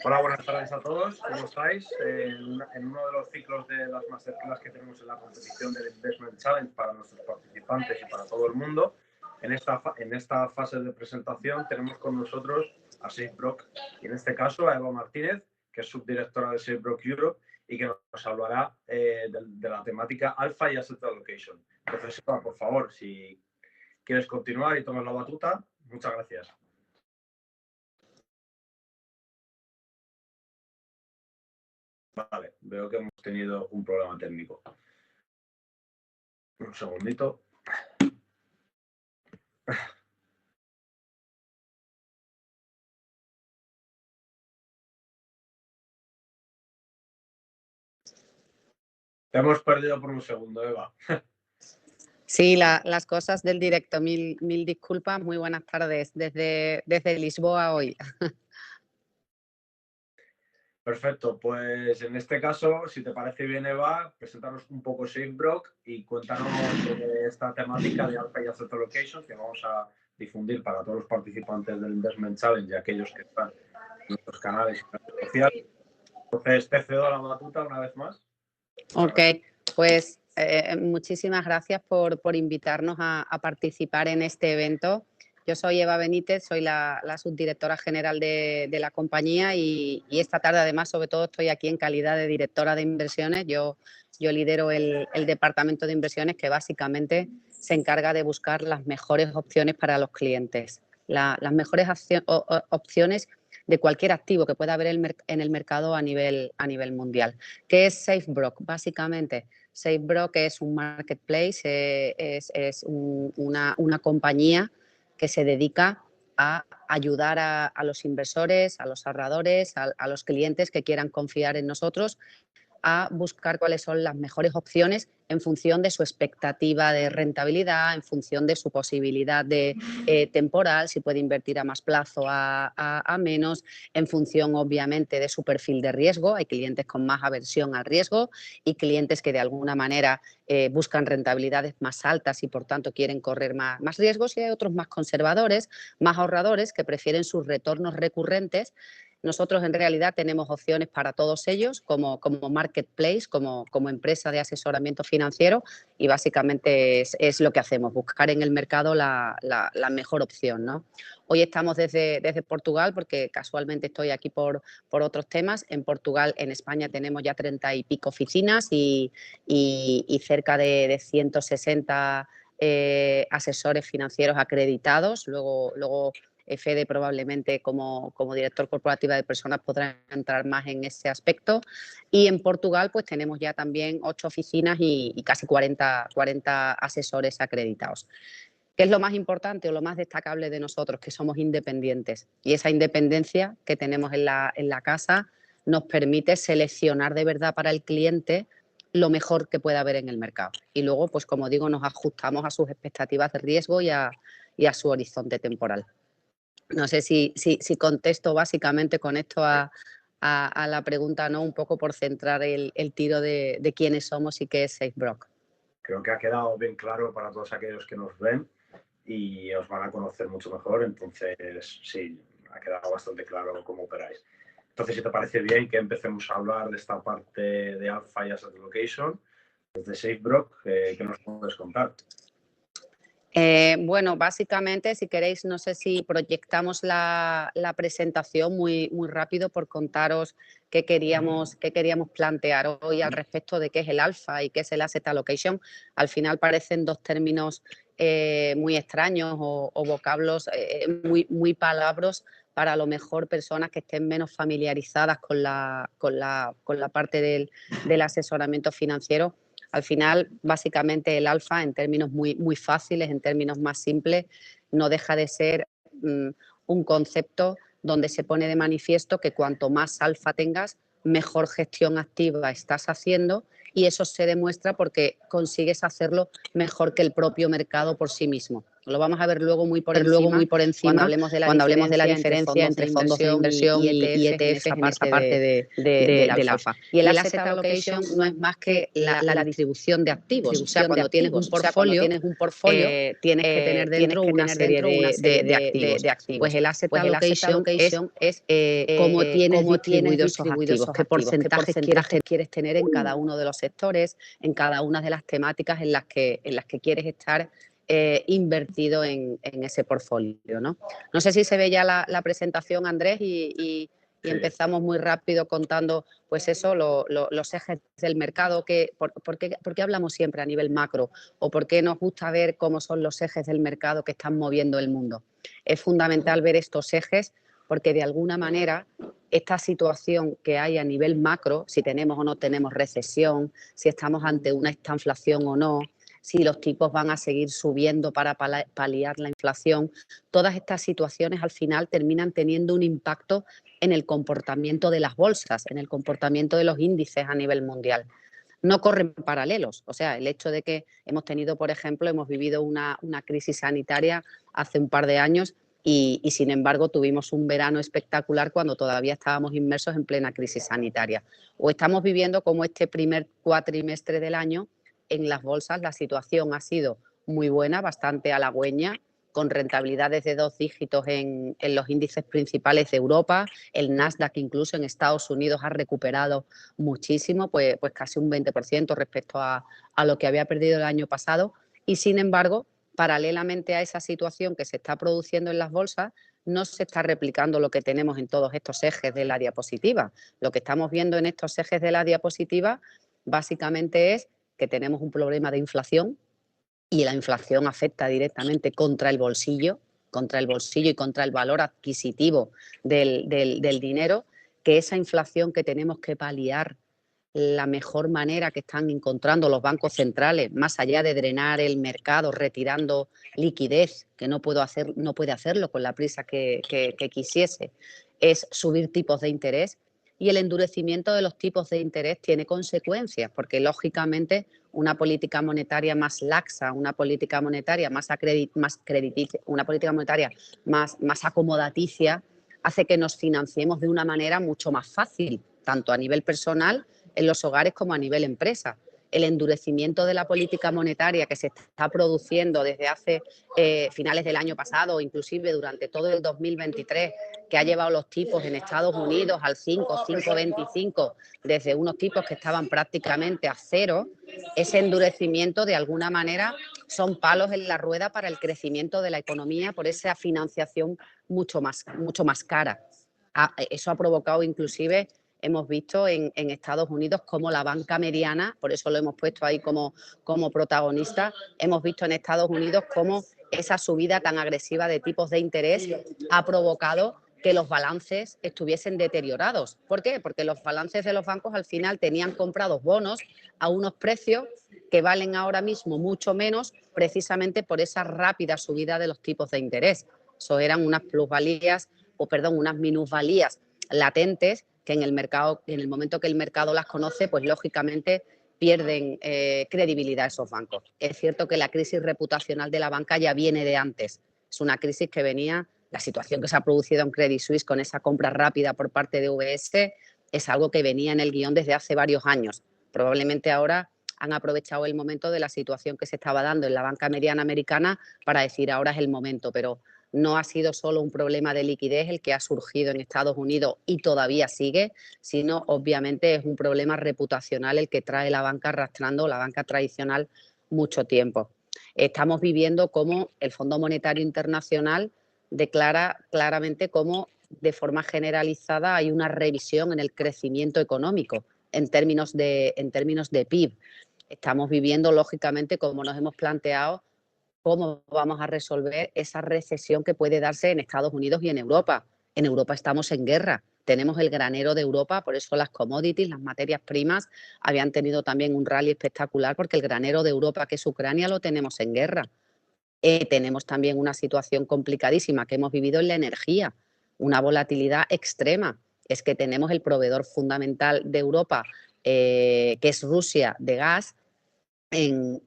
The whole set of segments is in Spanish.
Hola, buenas tardes a todos. ¿Cómo estáis? En uno de los ciclos de las masterclass que tenemos en la competición del Investment Challenge para nuestros participantes y para todo el mundo, en esta fase de presentación tenemos con nosotros a SafeBroker y en este caso a Eva Martínez, que es subdirectora de SafeBroker Europe y que nos hablará de la temática Alpha y Asset Allocation. Entonces, Eva, por favor, si quieres continuar y tomas la batuta, muchas gracias. Vale, veo que hemos tenido un problema técnico. Un segundito. Te hemos perdido por un segundo, Eva. Sí, las cosas del directo. Mil disculpas. Muy buenas tardes desde Lisboa hoy. Perfecto, pues en este caso, si te parece bien, Eva, presentarnos un poco SafeBroker y cuéntanos sobre esta temática de Alpha y Asset Allocation que vamos a difundir para todos los participantes del Investment Challenge y aquellos que están en nuestros canales y redes sociales. Entonces, te cedo la batuta una vez más. Ok, pues muchísimas gracias por invitarnos a participar en este evento. Yo soy Eva Benítez, soy la subdirectora general de la compañía y esta tarde además sobre todo estoy aquí en calidad de directora de inversiones. Yo lidero el departamento de inversiones que básicamente se encarga de buscar las mejores opciones para los clientes, las mejores opciones de cualquier activo que pueda haber en el mercado a nivel mundial. ¿Qué es SafeBroker? Básicamente, SafeBroker es un marketplace, es una compañía que se dedica a ayudar a los inversores, a los ahorradores, a los clientes que quieran confiar en nosotros a buscar cuáles son las mejores opciones en función de su expectativa de rentabilidad, en función de su posibilidad de temporal, si puede invertir a más plazo, a menos, en función obviamente de su perfil de riesgo. Hay clientes con más aversión al riesgo y clientes que de alguna manera buscan rentabilidades más altas y por tanto quieren correr más riesgos, y hay otros más conservadores, más ahorradores que prefieren sus retornos recurrentes. Nosotros en realidad tenemos opciones para todos ellos como marketplace, como empresa de asesoramiento financiero, y básicamente es lo que hacemos, buscar en el mercado la mejor opción, ¿no? Hoy estamos desde Portugal porque casualmente estoy aquí por otros temas. En Portugal, en España tenemos ya 30 y pico oficinas y cerca de 160 asesores financieros acreditados. Luego Fede probablemente como director corporativa de personas podrá entrar más en ese aspecto. Y en Portugal pues tenemos ya también 8 oficinas y casi 40 asesores acreditados. ¿Qué es lo más importante o lo más destacable de nosotros? Que somos independientes, y esa independencia que tenemos en la casa nos permite seleccionar de verdad para el cliente lo mejor que pueda haber en el mercado. Y luego, pues como digo, nos ajustamos a sus expectativas de riesgo y a su horizonte temporal. No sé si contesto básicamente con esto a la pregunta, ¿no? Un poco por centrar el tiro de quiénes somos y qué es SafeBroker. Creo que ha quedado bien claro para todos aquellos que nos ven y os van a conocer mucho mejor. Entonces, sí, ha quedado bastante claro cómo operáis. Entonces, si te parece bien que empecemos a hablar de esta parte de Alpha y Asset Allocation, desde SafeBroker, ¿qué nos puedes contar? Bueno, básicamente, si queréis, no sé si proyectamos la presentación muy rápido por contaros qué queríamos plantear hoy al respecto de qué es el alfa y qué es el asset allocation. Al final parecen dos términos muy extraños o vocablos muy palabros para a lo mejor personas que estén menos familiarizadas con la parte del asesoramiento financiero. Al final, básicamente, el alfa, en términos muy fáciles, en términos más simples, no deja de ser un concepto donde se pone de manifiesto que cuanto más alfa tengas, mejor gestión activa estás haciendo, y eso se demuestra porque consigues hacerlo mejor que el propio mercado por sí mismo. Lo vamos a ver luego muy por luego muy encima por encima cuando hablemos de la diferencia entre fondos de inversión y ETFs en esa parte del alfa. Y el asset allocation no es más que la distribución de activos. O sea, cuando tienes un portfolio, tienes que tener dentro una serie de activos. Pues el asset allocation es cómo tienes distribuidos esos activos, qué porcentaje quieres tener en cada uno de los sectores, en cada una de las temáticas en las que quieres estar invertido en ese portfolio, ¿no? No sé si se ve ya la presentación, Andrés, y Sí. empezamos muy rápido contando, pues eso, los ejes del mercado. ¿Por qué hablamos siempre a nivel macro? ¿O por qué nos gusta ver cómo son los ejes del mercado que están moviendo el mundo? Es fundamental ver estos ejes porque de alguna manera esta situación que hay a nivel macro, si tenemos o no tenemos recesión, si estamos ante una estanflación o no, si los tipos van a seguir subiendo para paliar la inflación, todas estas situaciones al final terminan teniendo un impacto en el comportamiento de las bolsas, en el comportamiento de los índices a nivel mundial. No corren paralelos, o sea, el hecho de que hemos tenido, por ejemplo, hemos vivido una crisis sanitaria hace un par de años y sin embargo tuvimos un verano espectacular cuando todavía estábamos inmersos en plena crisis sanitaria. O estamos viviendo como este primer cuatrimestre del año en las bolsas la situación ha sido muy buena, bastante halagüeña, con rentabilidades de 2 dígitos en los índices principales de Europa. El Nasdaq incluso en Estados Unidos ha recuperado muchísimo, pues casi un 20% respecto a lo que había perdido el año pasado. Y sin embargo, paralelamente a esa situación que se está produciendo en las bolsas, no se está replicando lo que tenemos en todos estos ejes de la diapositiva. Lo que estamos viendo en estos ejes de la diapositiva básicamente es que tenemos un problema de inflación y la inflación afecta directamente contra el bolsillo y contra el valor adquisitivo del dinero, que esa inflación que tenemos que paliar, la mejor manera que están encontrando los bancos centrales, más allá de drenar el mercado retirando liquidez, que no puede hacerlo con la prisa que quisiese, es subir tipos de interés. Y el endurecimiento de los tipos de interés tiene consecuencias, porque lógicamente una política monetaria más laxa, una política monetaria más crediticia, una política monetaria más acomodaticia, hace que nos financiemos de una manera mucho más fácil, tanto a nivel personal, en los hogares, como a nivel empresa. El endurecimiento de la política monetaria que se está produciendo desde hace finales del año pasado o inclusive durante todo el 2023, que ha llevado los tipos en Estados Unidos al 5, 5,25, desde unos tipos que estaban prácticamente a cero, ese endurecimiento de alguna manera son palos en la rueda para el crecimiento de la economía por esa financiación mucho más cara. Eso ha provocado inclusive, hemos visto en Estados Unidos cómo la banca mediana, por eso lo hemos puesto ahí como protagonista, hemos visto en Estados Unidos cómo esa subida tan agresiva de tipos de interés ha provocado que los balances estuviesen deteriorados. ¿Por qué? Porque los balances de los bancos al final tenían comprados bonos a unos precios que valen ahora mismo mucho menos, precisamente por esa rápida subida de los tipos de interés. Eso eran unas unas minusvalías latentes que en el mercado, en el momento que el mercado las conoce, pues lógicamente pierden credibilidad esos bancos. Es cierto que la crisis reputacional de la banca ya viene de antes. Es una crisis que venía, la situación que se ha producido en Credit Suisse con esa compra rápida por parte de UBS es algo que venía en el guión desde hace varios años. Probablemente ahora han aprovechado el momento de la situación que se estaba dando en la banca mediana americana para decir ahora es el momento, pero no ha sido solo un problema de liquidez el que ha surgido en Estados Unidos y todavía sigue, sino obviamente es un problema reputacional el que trae la banca arrastrando, la banca tradicional, mucho tiempo. Estamos viviendo cómo el Fondo Monetario Internacional declara claramente cómo de forma generalizada hay una revisión en el crecimiento económico en términos de PIB. Estamos viviendo, lógicamente, como nos hemos planteado, cómo vamos a resolver esa recesión que puede darse en Estados Unidos y en Europa. En Europa estamos en guerra. Tenemos el granero de Europa, por eso las commodities, las materias primas, habían tenido también un rally espectacular porque el granero de Europa, que es Ucrania, lo tenemos en guerra. Tenemos también una situación complicadísima que hemos vivido en la energía, una volatilidad extrema. Es que tenemos el proveedor fundamental de Europa, que es Rusia, de gas, en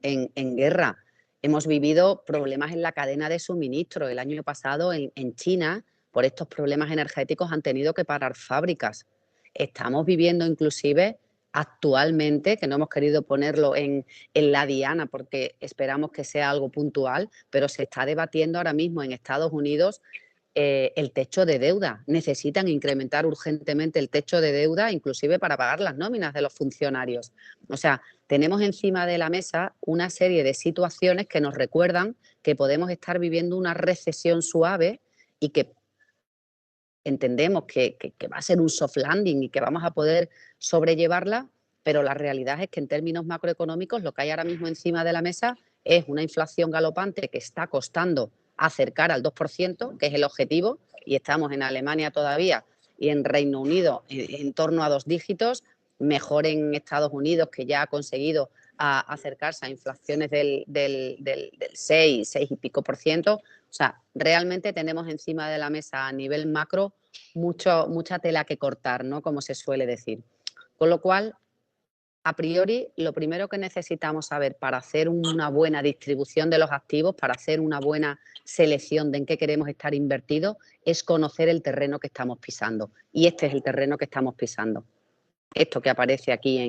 guerra. hemos vivido problemas en la cadena de suministro. El año pasado en China, por estos problemas energéticos, han tenido que parar fábricas. Estamos viviendo inclusive actualmente, que no hemos querido ponerlo en la diana porque esperamos que sea algo puntual, pero se está debatiendo ahora mismo en Estados Unidos el techo de deuda. Necesitan incrementar urgentemente el techo de deuda, inclusive para pagar las nóminas de los funcionarios. O sea, tenemos encima de la mesa una serie de situaciones que nos recuerdan que podemos estar viviendo una recesión suave y que entendemos que va a ser un soft landing y que vamos a poder sobrellevarla, pero la realidad es que en términos macroeconómicos lo que hay ahora mismo encima de la mesa es una inflación galopante que está costando acercar al 2%, que es el objetivo, y estamos en Alemania todavía y en Reino Unido en torno a 2 dígitos, mejor en Estados Unidos, que ya ha conseguido acercarse a inflaciones del 6 y pico por ciento. O sea, realmente tenemos encima de la mesa a nivel macro mucha tela que cortar, ¿no? Como se suele decir. Con lo cual, a priori, lo primero que necesitamos saber para hacer una buena distribución de los activos, para hacer una buena selección de en qué queremos estar invertidos, es conocer el terreno que estamos pisando. Y este es el terreno que estamos pisando. Esto que aparece aquí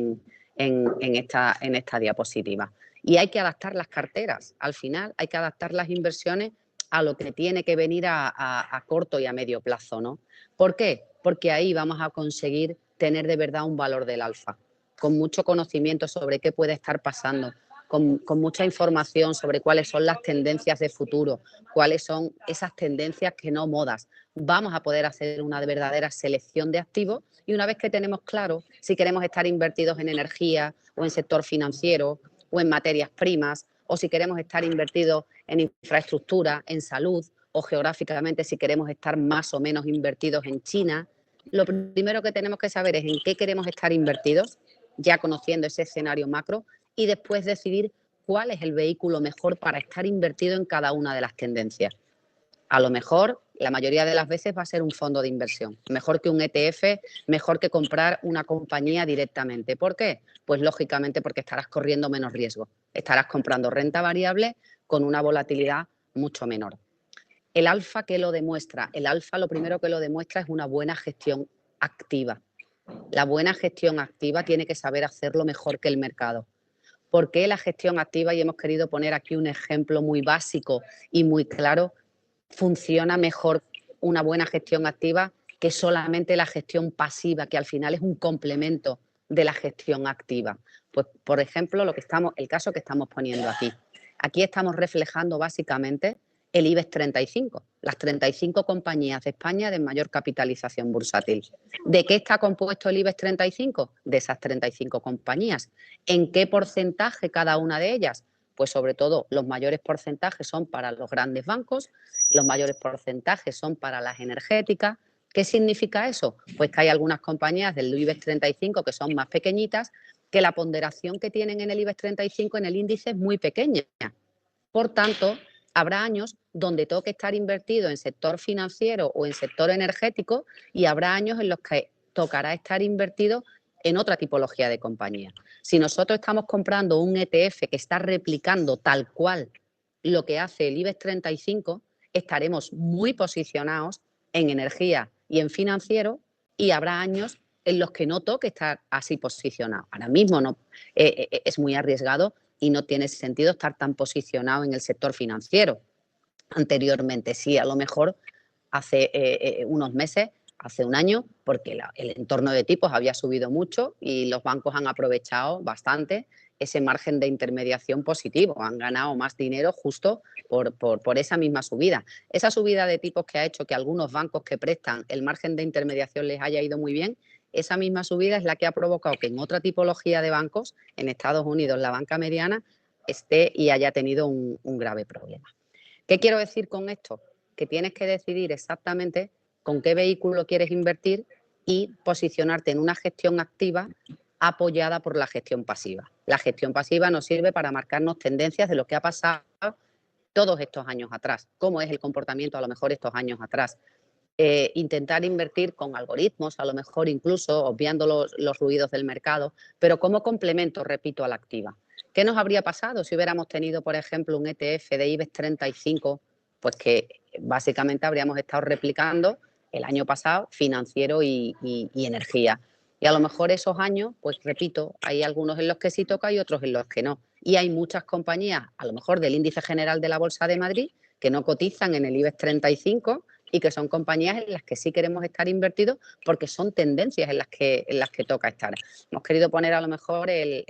en esta diapositiva. Y hay que adaptar las carteras. Al final hay que adaptar las inversiones a lo que tiene que venir a corto y a medio plazo, ¿no? ¿Por qué? Porque ahí vamos a conseguir tener de verdad un valor del alfa, con mucho conocimiento sobre qué puede estar pasando, con mucha información sobre cuáles son las tendencias de futuro, cuáles son esas tendencias que no modas. Vamos a poder hacer una verdadera selección de activos y una vez que tenemos claro si queremos estar invertidos en energía o en sector financiero o en materias primas o si queremos estar invertidos en infraestructura, en salud o geográficamente si queremos estar más o menos invertidos en China, lo primero que tenemos que saber es en qué queremos estar invertidos, ya conociendo ese escenario macro, y después decidir cuál es el vehículo mejor para estar invertido en cada una de las tendencias. A lo mejor, la mayoría de las veces va a ser un fondo de inversión. Mejor que un ETF, mejor que comprar una compañía directamente. ¿Por qué? Pues lógicamente porque estarás corriendo menos riesgo. Estarás comprando renta variable con una volatilidad mucho menor. El alfa, ¿qué lo demuestra? El alfa lo primero que lo demuestra es una buena gestión activa. La buena gestión activa tiene que saber hacerlo mejor que el mercado. ¿Por qué la gestión activa? Y hemos querido poner aquí un ejemplo muy básico y muy claro. Funciona mejor una buena gestión activa que solamente la gestión pasiva, que al final es un complemento de la gestión activa. Pues, por ejemplo, el caso que estamos poniendo aquí. Aquí estamos reflejando básicamente el IBEX 35, las 35 compañías de España de mayor capitalización bursátil. ¿De qué está compuesto el IBEX 35? De esas 35 compañías. ¿En qué porcentaje cada una de ellas? Pues sobre todo los mayores porcentajes son para los grandes bancos, los mayores porcentajes son para las energéticas. ¿Qué significa eso? Pues que hay algunas compañías del IBEX 35 que son más pequeñitas, que la ponderación que tienen en el IBEX 35 en el índice es muy pequeña. Por tanto, habrá años donde toque estar invertido en sector financiero o en sector energético y habrá años en los que tocará estar invertido en otra tipología de compañía. Si nosotros estamos comprando un ETF que está replicando tal cual lo que hace el IBEX 35, estaremos muy posicionados en energía y en financiero y habrá años en los que no toque estar así posicionado. Ahora mismo no, es muy arriesgado y no tiene sentido estar tan posicionado en el sector financiero. Anteriormente sí, a lo mejor hace unos meses, hace un año, porque el entorno de tipos había subido mucho y los bancos han aprovechado bastante ese margen de intermediación positivo, han ganado más dinero justo por esa misma subida. Esa subida de tipos que ha hecho que algunos bancos que prestan el margen de intermediación les haya ido muy bien, esa misma subida es la que ha provocado que en otra tipología de bancos, en Estados Unidos la banca mediana, esté y haya tenido un grave problema. ¿Qué quiero decir con esto? Que tienes que decidir exactamente con qué vehículo quieres invertir y posicionarte en una gestión activa apoyada por la gestión pasiva. La gestión pasiva nos sirve para marcarnos tendencias de lo que ha pasado todos estos años atrás, cómo es el comportamiento a lo mejor estos años atrás. Intentar invertir con algoritmos, a lo mejor incluso obviando los ruidos del mercado, pero como complemento, repito, a la activa. ¿Qué nos habría pasado si hubiéramos tenido, por ejemplo, un ETF de IBEX 35? Pues que básicamente habríamos estado replicando el año pasado financiero y energía. Y a lo mejor esos años, pues repito, hay algunos en los que sí toca y otros en los que no. Y hay muchas compañías, a lo mejor del índice general de la Bolsa de Madrid, que no cotizan en el IBEX 35 y que son compañías en las que sí queremos estar invertidos porque son tendencias en las que toca estar. Hemos querido poner a lo mejor el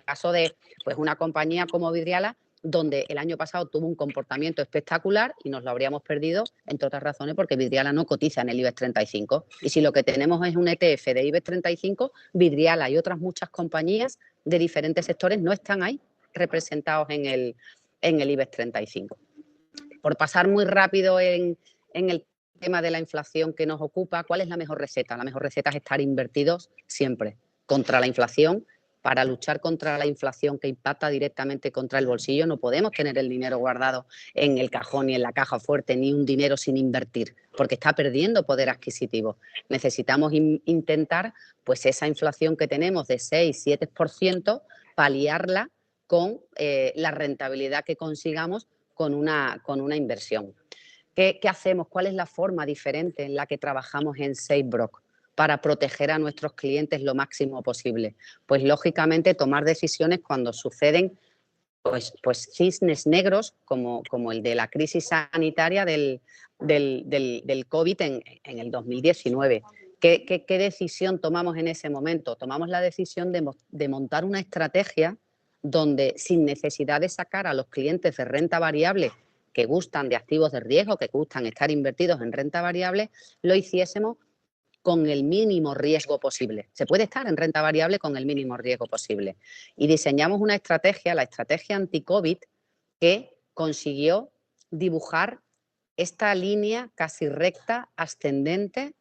caso de pues una compañía como Vidriala, donde el año pasado tuvo un comportamiento espectacular y nos lo habríamos perdido, entre otras razones, porque Vidriala no cotiza en el IBEX 35. Y si lo que tenemos es un ETF de IBEX 35, Vidriala y otras muchas compañías de diferentes sectores no están ahí representados en el IBEX 35. Por pasar muy rápido en el tema de la inflación que nos ocupa, ¿cuál es la mejor receta? La mejor receta es estar invertidos siempre contra la inflación. Para luchar contra la inflación que impacta directamente contra el bolsillo, no podemos tener el dinero guardado en el cajón ni en la caja fuerte, ni un dinero sin invertir, porque está perdiendo poder adquisitivo. Necesitamos intentar, pues esa inflación que tenemos de 6-7%, paliarla con la rentabilidad que consigamos con una inversión. ¿Qué hacemos? ¿Cuál es la forma diferente en la que trabajamos en SafeBroker para proteger a nuestros clientes lo máximo posible? Pues lógicamente tomar decisiones cuando suceden pues cisnes negros como el de la crisis sanitaria del COVID en el 2019. ¿Qué decisión tomamos en ese momento? Tomamos la decisión de montar una estrategia donde, sin necesidad de sacar a los clientes de renta variable que gustan de activos de riesgo, que gustan estar invertidos en renta variable, lo hiciésemos con el mínimo riesgo posible. Se puede estar en renta variable con el mínimo riesgo posible. Y diseñamos una estrategia, la estrategia anti-COVID, que consiguió dibujar esta línea casi recta, ascendente,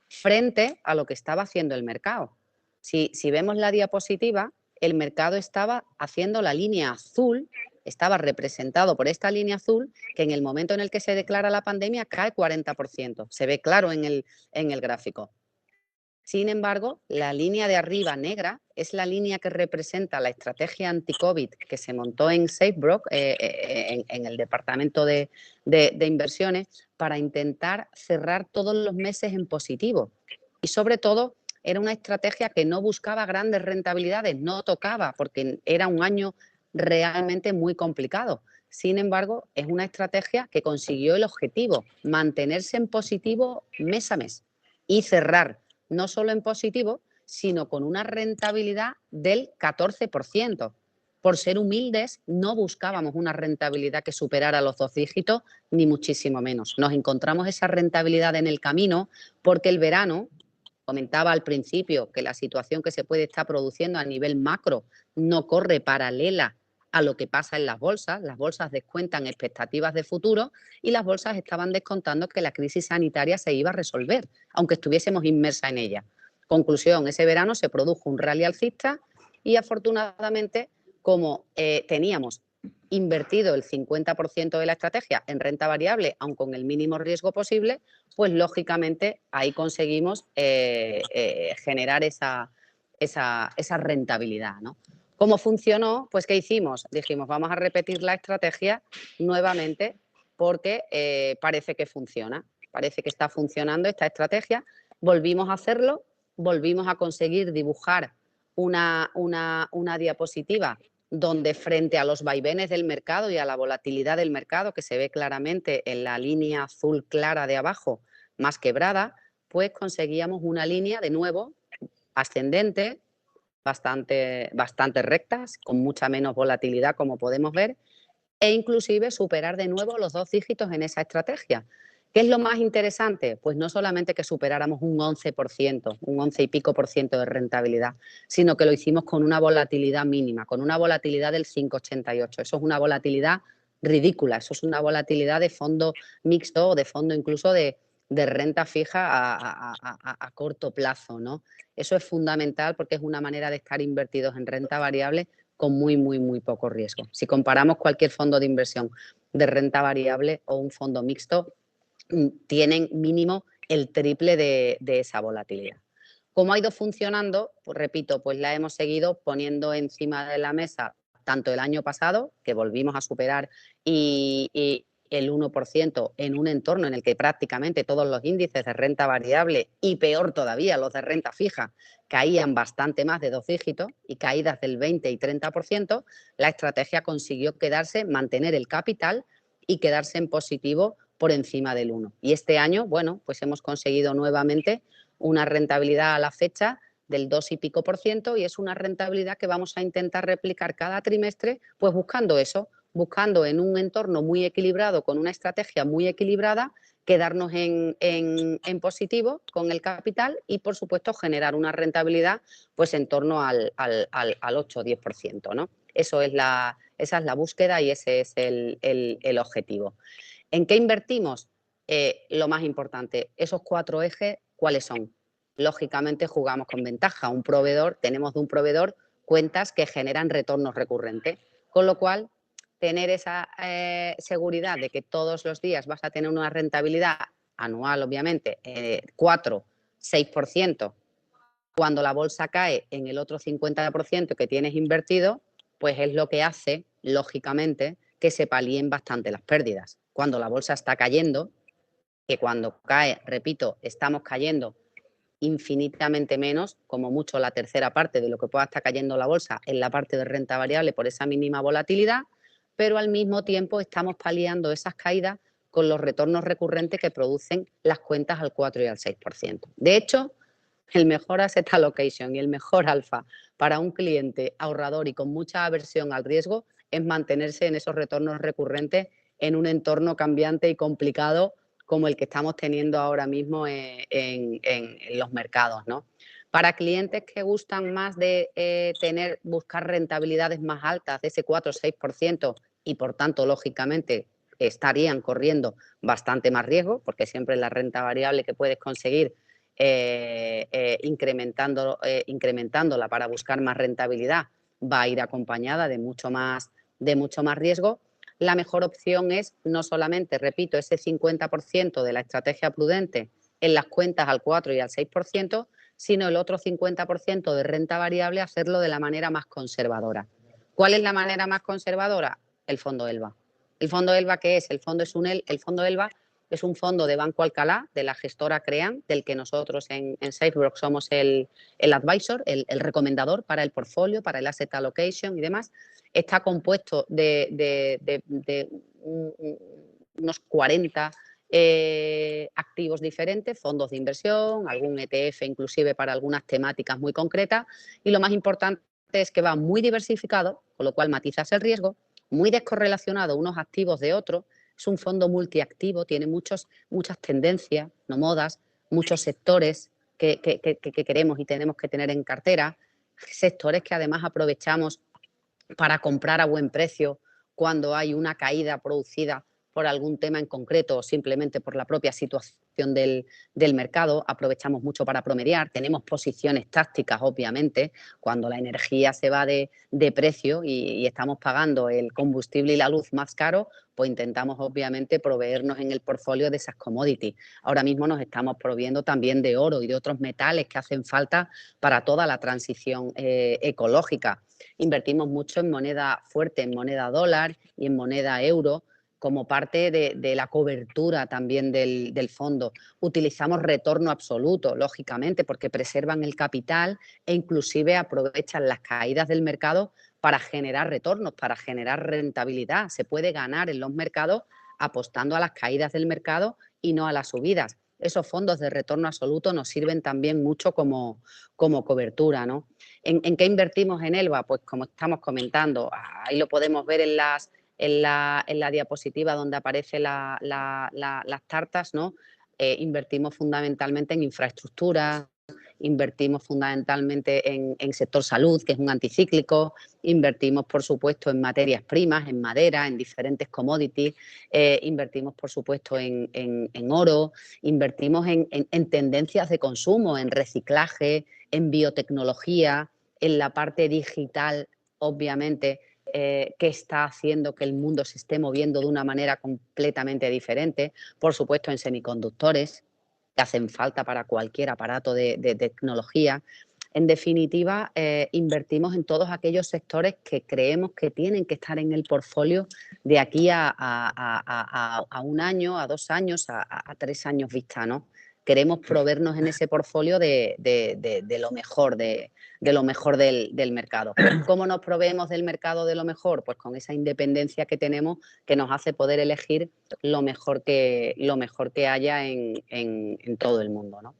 frente a lo que estaba haciendo el mercado. Si vemos la diapositiva, el mercado estaba haciendo la línea azul, estaba representado por esta línea azul, que en el momento en el que se declara la pandemia cae 40%. Se ve claro en el gráfico. Sin embargo, la línea de arriba negra es la línea que representa la estrategia anti-COVID que se montó en SafeBroker, en el departamento de inversiones, para intentar cerrar todos los meses en positivo. Y sobre todo, era una estrategia que no buscaba grandes rentabilidades, no tocaba, porque era un año realmente muy complicado. Sin embargo, es una estrategia que consiguió el objetivo, mantenerse en positivo mes a mes y cerrar no solo en positivo, sino con una rentabilidad del 14%. Por ser humildes, no buscábamos una rentabilidad que superara los 2 dígitos, ni muchísimo menos. Nos encontramos esa rentabilidad en el camino porque el verano, comentaba al principio que la situación que se puede estar produciendo a nivel macro no corre paralela a lo que pasa en las bolsas descuentan expectativas de futuro y las bolsas estaban descontando que la crisis sanitaria se iba a resolver, aunque estuviésemos inmersas en ella. Conclusión, ese verano se produjo un rally alcista y afortunadamente, como teníamos invertido el 50% de la estrategia en renta variable, aun con el mínimo riesgo posible, pues lógicamente ahí conseguimos generar esa rentabilidad, ¿no? ¿Cómo funcionó? Pues ¿qué hicimos? Dijimos, vamos a repetir la estrategia nuevamente porque parece que funciona, parece que está funcionando esta estrategia. Volvimos a hacerlo, volvimos a conseguir dibujar una diapositiva donde frente a los vaivenes del mercado y a la volatilidad del mercado, que se ve claramente en la línea azul clara de abajo, más quebrada, pues conseguíamos una línea de nuevo ascendente, bastante rectas, con mucha menos volatilidad, como podemos ver, e inclusive superar de nuevo los 2 dígitos en esa estrategia. ¿Qué es lo más interesante? Pues no solamente que superáramos un 11%, un 11 y pico por ciento de rentabilidad, sino que lo hicimos con una volatilidad mínima, con una volatilidad del 5,88. Eso es una volatilidad ridícula, eso es una volatilidad de fondo mixto o de fondo incluso de renta fija a corto plazo, ¿no? Eso es fundamental porque es una manera de estar invertidos en renta variable con muy poco riesgo. Si comparamos cualquier fondo de inversión de renta variable o un fondo mixto, tienen mínimo el triple de esa volatilidad. ¿Cómo ha ido funcionando? Pues repito, pues la hemos seguido poniendo encima de la mesa tanto el año pasado, que volvimos a superar y el 1% en un entorno en el que prácticamente todos los índices de renta variable y peor todavía los de renta fija caían bastante más de 2 dígitos y caídas del 20 y 30%, la estrategia consiguió quedarse, mantener el capital y quedarse en positivo por encima del 1. Y este año, bueno, pues hemos conseguido nuevamente una rentabilidad a la fecha del 2 y pico por ciento y es una rentabilidad que vamos a intentar replicar cada trimestre, pues buscando eso, buscando en un entorno muy equilibrado, con una estrategia muy equilibrada, quedarnos en positivo con el capital y, por supuesto, generar una rentabilidad pues en torno al 8 o 10%, ¿no? Esa es la búsqueda y ese es el objetivo. ¿En qué invertimos? Lo más importante, esos 4 ejes, ¿cuáles son? Lógicamente jugamos con ventaja. Tenemos de un proveedor cuentas que generan retornos recurrentes, con lo cual tener esa seguridad de que todos los días vas a tener una rentabilidad anual, obviamente, 4, 6%, cuando la bolsa cae en el otro 50% que tienes invertido, pues es lo que hace, lógicamente, que se palíen bastante las pérdidas. Cuando la bolsa está cayendo, que cuando cae, repito, estamos cayendo infinitamente menos, como mucho la tercera parte de lo que pueda estar cayendo la bolsa en la parte de renta variable por esa mínima volatilidad, pero al mismo tiempo estamos paliando esas caídas con los retornos recurrentes que producen las cuentas al 4 y al 6%. De hecho, el mejor asset allocation y el mejor alfa para un cliente ahorrador y con mucha aversión al riesgo es mantenerse en esos retornos recurrentes en un entorno cambiante y complicado como el que estamos teniendo ahora mismo en los mercados, ¿no? Para clientes que gustan más de buscar rentabilidades más altas, de ese 4 o 6%, y por tanto, lógicamente, estarían corriendo bastante más riesgo, porque siempre la renta variable que puedes conseguir incrementándola para buscar más rentabilidad va a ir acompañada de mucho más riesgo. La mejor opción es no solamente, repito, ese 50% de la estrategia prudente en las cuentas al 4 y al 6%, sino el otro 50% de renta variable hacerlo de la manera más conservadora. ¿Cuál es la manera más conservadora? El fondo ELVA. ¿El fondo ELVA qué es? El fondo ELVA es un fondo de Banco Alcalá, de la gestora Crean, del que nosotros en SafeBrook somos el advisor, el recomendador para el portfolio, para el asset allocation y demás. Está compuesto de unos 40 activos diferentes, fondos de inversión, algún ETF inclusive para algunas temáticas muy concretas, y lo más importante es que va muy diversificado, con lo cual matizas el riesgo, muy descorrelacionado unos activos de otros. Es un fondo multiactivo, tiene muchas tendencias, no modas, muchos sectores que queremos y tenemos que tener en cartera, sectores que además aprovechamos para comprar a buen precio cuando hay una caída producida por algún tema en concreto o simplemente por la propia situación del mercado. Aprovechamos mucho para promediar, tenemos posiciones tácticas, obviamente, cuando la energía se va de precio y estamos pagando el combustible y la luz más caro, pues intentamos, obviamente, proveernos en el portfolio de esas commodities. Ahora mismo nos estamos proveyendo también de oro y de otros metales que hacen falta para toda la transición ecológica. Invertimos mucho en moneda fuerte, en moneda dólar y en moneda euro, como parte de la cobertura también del fondo. Utilizamos retorno absoluto, lógicamente, porque preservan el capital e inclusive aprovechan las caídas del mercado para generar retornos, para generar rentabilidad. Se puede ganar en los mercados apostando a las caídas del mercado y no a las subidas. Esos fondos de retorno absoluto nos sirven también mucho como cobertura, ¿no? ¿En qué invertimos en ELVA? Pues como estamos comentando, ahí lo podemos ver en la diapositiva donde aparecen las tartas, ¿no? Invertimos fundamentalmente en infraestructura, invertimos fundamentalmente en sector salud, que es un anticíclico, invertimos, por supuesto, en materias primas, en madera, en diferentes commodities, invertimos, por supuesto, en oro, invertimos en tendencias de consumo, en reciclaje, en biotecnología, en la parte digital, obviamente, que está haciendo que el mundo se esté moviendo de una manera completamente diferente, por supuesto en semiconductores, que hacen falta para cualquier aparato de tecnología. En definitiva, invertimos en todos aquellos sectores que creemos que tienen que estar en el portfolio de aquí a 1 año, a 2 años, a 3 años vista, ¿no? Queremos proveernos en ese portfolio de lo mejor, de lo mejor del mercado. ¿Cómo nos proveemos del mercado de lo mejor? Pues con esa independencia que tenemos, que nos hace poder elegir lo mejor que haya en todo el mundo, ¿no?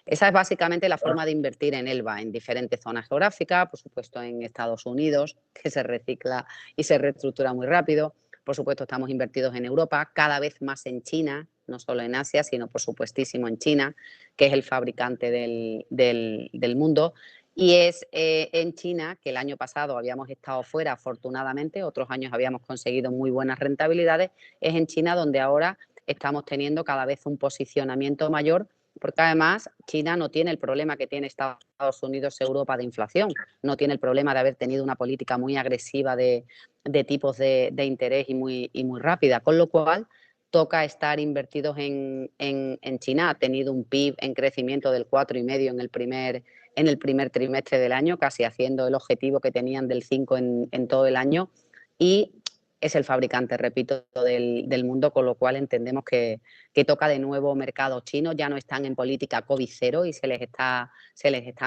Esa es básicamente la forma de invertir en Elba, en diferentes zonas geográficas, por supuesto en Estados Unidos, que se recicla y se reestructura muy rápido. Por supuesto, estamos invertidos en Europa, cada vez más en China, no solo en Asia, sino por supuestísimo en China, que es el fabricante del mundo. Y es en China, que el año pasado habíamos estado fuera, afortunadamente, otros años habíamos conseguido muy buenas rentabilidades, es en China donde ahora estamos teniendo cada vez un posicionamiento mayor, porque además China no tiene el problema que tiene Estados Unidos, Europa de inflación, no tiene el problema de haber tenido una política muy agresiva de tipos de interés y muy rápida, con lo cual toca estar invertidos en China. Ha tenido un PIB en crecimiento del 4,5 en el primer trimestre del año, casi haciendo el objetivo que tenían del 5 en todo el año, y es el fabricante, repito, del mundo, con lo cual entendemos que toca de nuevo mercado chino. Ya no están en política COVID cero y se les está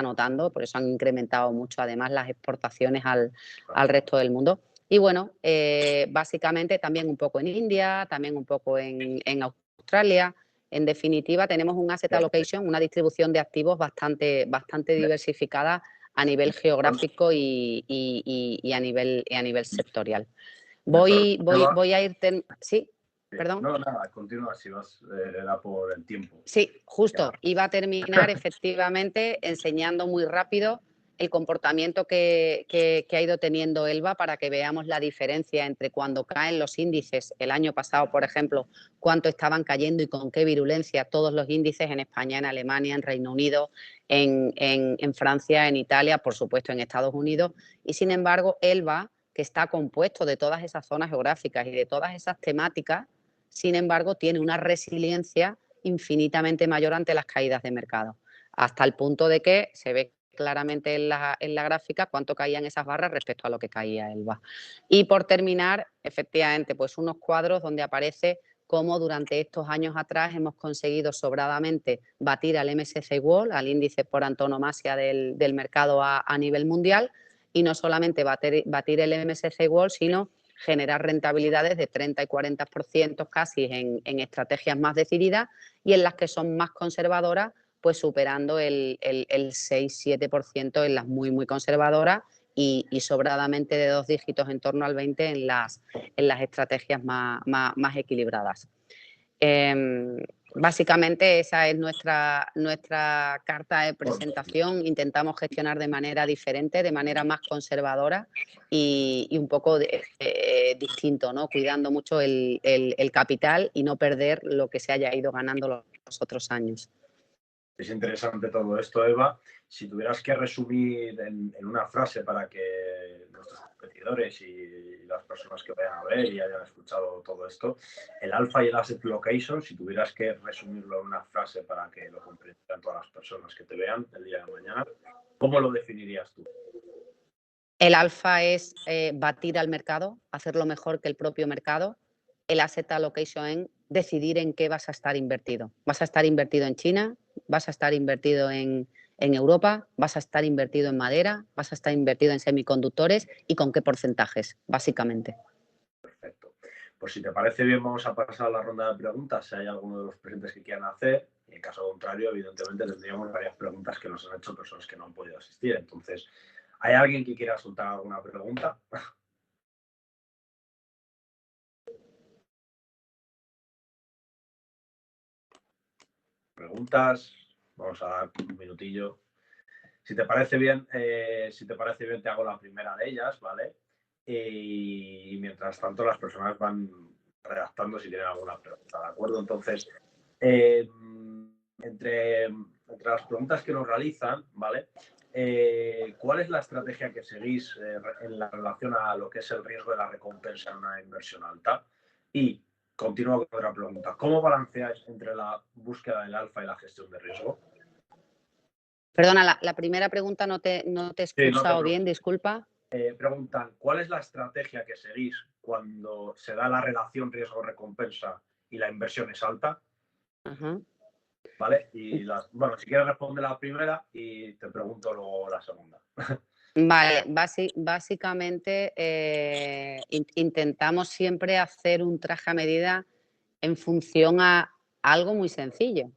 notando, por eso han incrementado mucho además las exportaciones al resto del mundo. Y bueno, básicamente también un poco en India, también un poco en Australia. En definitiva, tenemos un asset allocation, una distribución de activos bastante diversificada a nivel geográfico y a nivel sectorial. Voy a ir... Sí, perdón. No, nada, continúa, si vas, era por el tiempo. Sí, justo. Iba a terminar efectivamente enseñando muy rápido el comportamiento que ha ido teniendo Elba para que veamos la diferencia entre cuando caen los índices. El año pasado, por ejemplo, cuánto estaban cayendo y con qué virulencia todos los índices en España, en Alemania, en Reino Unido, en Francia, en Italia, por supuesto en Estados Unidos. Y sin embargo, Elba, que está compuesto de todas esas zonas geográficas y de todas esas temáticas, sin embargo, tiene una resiliencia infinitamente mayor ante las caídas de mercado, hasta el punto de que se ve claramente en la gráfica cuánto caían esas barras respecto a lo que caía Elba. Y por terminar, efectivamente, pues unos cuadros donde aparece cómo durante estos años atrás hemos conseguido sobradamente batir al MSCI World, al índice por antonomasia del mercado a nivel mundial, y no solamente batir el MSCI World, sino generar rentabilidades de 30 y 40% casi en estrategias más decididas, y en las que son más conservadoras, pues superando el 6-7% en las muy conservadoras y sobradamente de 2 dígitos en torno al 20% en las estrategias más equilibradas. Básicamente esa es nuestra carta de presentación. Intentamos gestionar de manera diferente, de manera más conservadora y un poco distinto, ¿no? Cuidando mucho el capital y no perder lo que se haya ido ganando los otros años. Es interesante todo esto, Eva. Si tuvieras que resumir en una frase para que nuestros competidores y las personas que vayan a ver y hayan escuchado todo esto, el alfa y el asset location, si tuvieras que resumirlo en una frase para que lo comprendan todas las personas que te vean el día de mañana, ¿cómo lo definirías tú? El alfa es batir al mercado, hacerlo mejor que el propio mercado. El asset allocation es decidir en qué vas a estar invertido. ¿Vas a estar invertido en China? ¿Vas a estar invertido en Europa? ¿Vas a estar invertido en madera? ¿Vas a estar invertido en semiconductores? ¿Y con qué porcentajes, básicamente? Perfecto. Pues si te parece bien, vamos a pasar a la ronda de preguntas. Si hay alguno de los presentes que quieran hacer, y en caso contrario, evidentemente tendríamos varias preguntas que nos han hecho personas que no han podido asistir. Entonces, ¿hay alguien que quiera soltar alguna pregunta? Preguntas, vamos a dar un minutillo. Si te parece bien, te hago la primera de ellas, ¿vale? Y mientras tanto las personas van redactando si tienen alguna pregunta, ¿de acuerdo? Entonces, entre las preguntas que nos realizan, ¿vale? ¿Cuál es la estrategia que seguís en la relación a lo que es el riesgo de la recompensa en una inversión alta? Y continúo con otra pregunta. ¿Cómo balanceáis entre la búsqueda del alfa y la gestión de riesgo? Perdona, la primera pregunta no te he Sí, no te escuchado bien, preocupes. disculpa. Preguntan, ¿cuál es la estrategia que seguís cuando se da la relación riesgo-recompensa y la inversión es alta? Ajá. ¿Vale? Bueno, si quieres responder la primera y te pregunto luego la segunda. Vale, básicamente intentamos siempre hacer un traje a medida en función a algo muy sencillo,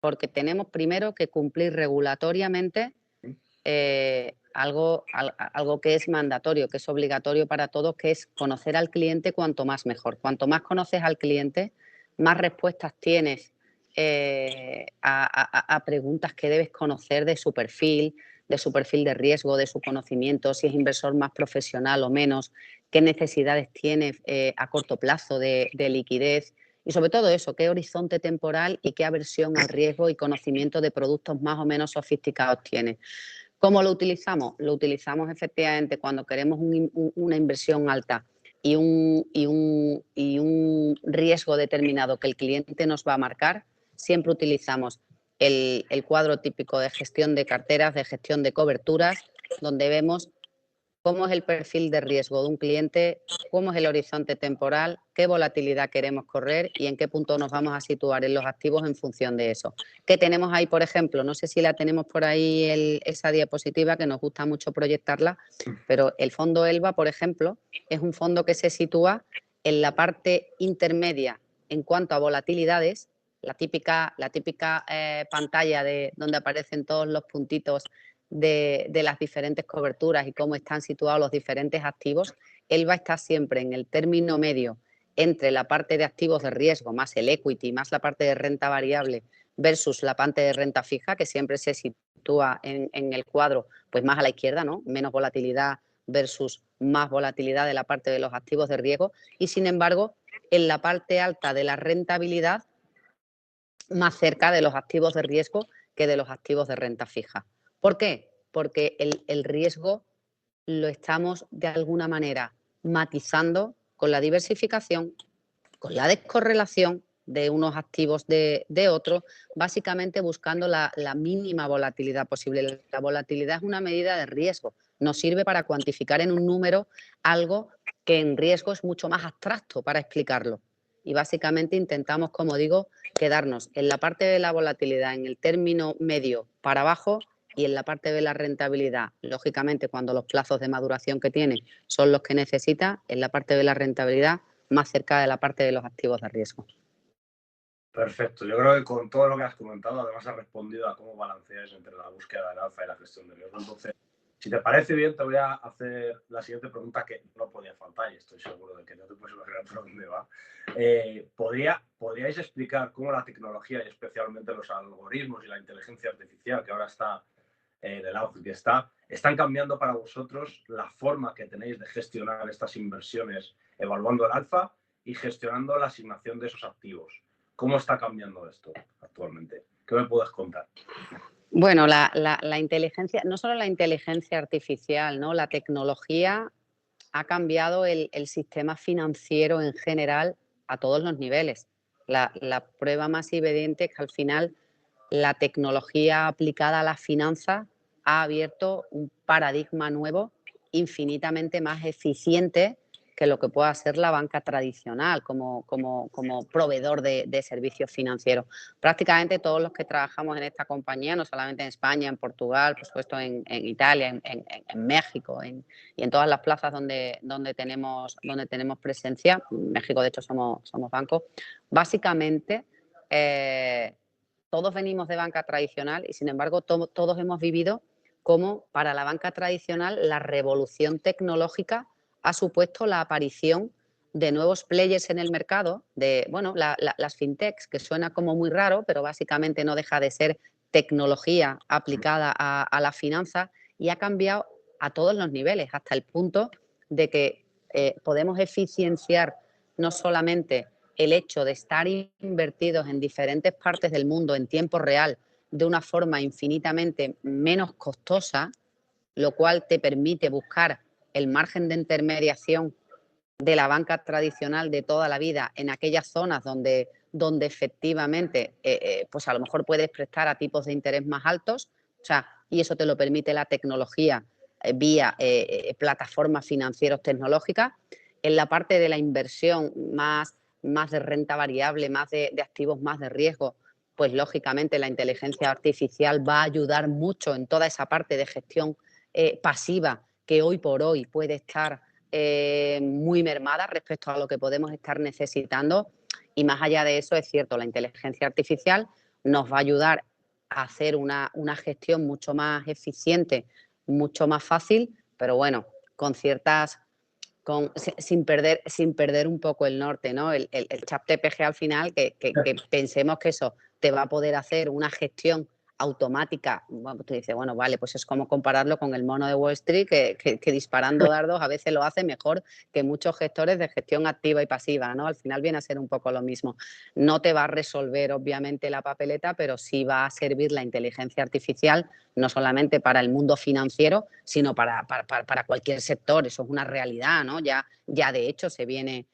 porque tenemos primero que cumplir regulatoriamente algo que es mandatorio, que es obligatorio para todos, que es conocer al cliente cuanto más mejor. Cuanto más conoces al cliente, más respuestas tienes a preguntas que debes conocer de su perfil de riesgo, de su conocimiento, si es inversor más profesional o menos, qué necesidades tiene a corto plazo de liquidez y sobre todo eso, qué horizonte temporal y qué aversión al riesgo y conocimiento de productos más o menos sofisticados tiene. ¿Cómo lo utilizamos? Lo utilizamos efectivamente cuando queremos una inversión alta y un riesgo determinado que el cliente nos va a marcar. Siempre utilizamos el cuadro típico de gestión de carteras, de gestión de coberturas, donde vemos cómo es el perfil de riesgo de un cliente, cómo es el horizonte temporal, qué volatilidad queremos correr y en qué punto nos vamos a situar en los activos en función de eso. ¿Qué tenemos ahí, por ejemplo? No sé si la tenemos por ahí esa diapositiva, que nos gusta mucho proyectarla, pero el fondo ELVA, por ejemplo, es un fondo que se sitúa en la parte intermedia en cuanto a volatilidades, la típica pantalla donde aparecen todos los puntitos de las diferentes coberturas y cómo están situados los diferentes activos. ELVA está siempre en el término medio entre la parte de activos de riesgo, más el equity, más la parte de renta variable, versus la parte de renta fija, que siempre se sitúa en el cuadro pues más a la izquierda, ¿no? Menos volatilidad versus más volatilidad de la parte de los activos de riesgo. Y sin embargo, en la parte alta de la rentabilidad, más cerca de los activos de riesgo que de los activos de renta fija. ¿Por qué? Porque el riesgo lo estamos de alguna manera matizando con la diversificación, con la descorrelación de unos activos de otros, básicamente buscando la mínima volatilidad posible. La volatilidad es una medida de riesgo, nos sirve para cuantificar en un número algo que en riesgo es mucho más abstracto para explicarlo. Y básicamente intentamos, como digo, quedarnos en la parte de la volatilidad, en el término medio para abajo, y en la parte de la rentabilidad, lógicamente, cuando los plazos de maduración que tiene son los que necesita, en la parte de la rentabilidad más cerca de la parte de los activos de riesgo. Perfecto. Yo creo que con todo lo que has comentado, además has respondido a cómo balanceáis entre la búsqueda del alfa y la gestión de riesgo. Entonces, si te parece bien, te voy a hacer la siguiente pregunta que no podía faltar y estoy seguro de que no te puedes imaginar por dónde va. ¿Podríais explicar cómo la tecnología y especialmente los algoritmos y la inteligencia artificial, que ahora está en el auge que están cambiando para vosotros la forma que tenéis de gestionar estas inversiones, evaluando el alfa y gestionando la asignación de esos activos? ¿Cómo está cambiando esto actualmente? ¿Qué me puedes contar? Bueno, la inteligencia, no solo la inteligencia artificial, ¿no? La tecnología ha cambiado el sistema financiero en general a todos los niveles. La prueba más evidente es que al final la tecnología aplicada a las finanzas ha abierto un paradigma nuevo infinitamente más eficiente que lo que pueda ser la banca tradicional como proveedor de servicios financieros. Prácticamente todos los que trabajamos en esta compañía, no solamente en España, en Portugal, por supuesto en Italia, en México y en todas las plazas donde tenemos presencia, en México de hecho somos banco, básicamente todos venimos de banca tradicional y sin embargo todos hemos vivido cómo para la banca tradicional la revolución tecnológica ha supuesto la aparición de nuevos players en el mercado, las fintechs, que suena como muy raro, pero básicamente no deja de ser tecnología aplicada a la finanza y ha cambiado a todos los niveles, hasta el punto de que podemos eficienciar no solamente el hecho de estar invertidos en diferentes partes del mundo en tiempo real de una forma infinitamente menos costosa, lo cual te permite buscar el margen de intermediación de la banca tradicional de toda la vida en aquellas zonas donde efectivamente pues a lo mejor puedes prestar a tipos de interés más altos, o sea, y eso te lo permite la tecnología vía plataformas financieras tecnológicas. En la parte de la inversión más de renta variable, más de activos más de riesgo, pues lógicamente la inteligencia artificial va a ayudar mucho en toda esa parte de gestión pasiva que hoy por hoy puede estar muy mermada respecto a lo que podemos estar necesitando. Y más allá de eso, es cierto, la inteligencia artificial nos va a ayudar a hacer una gestión mucho más eficiente, mucho más fácil, pero bueno, con ciertas... sin perder un poco el norte, ¿no? El chat TPG al final, que pensemos que eso te va a poder hacer una gestión automática. Bueno, tú dices, bueno, vale, pues es como compararlo con el mono de Wall Street, que disparando dardos a veces lo hace mejor que muchos gestores de gestión activa y pasiva, ¿no? Al final viene a ser un poco lo mismo. No te va a resolver, obviamente, la papeleta, pero sí va a servir la inteligencia artificial, no solamente para el mundo financiero, sino para cualquier sector. Eso es una realidad, ¿no? Ya de hecho se viene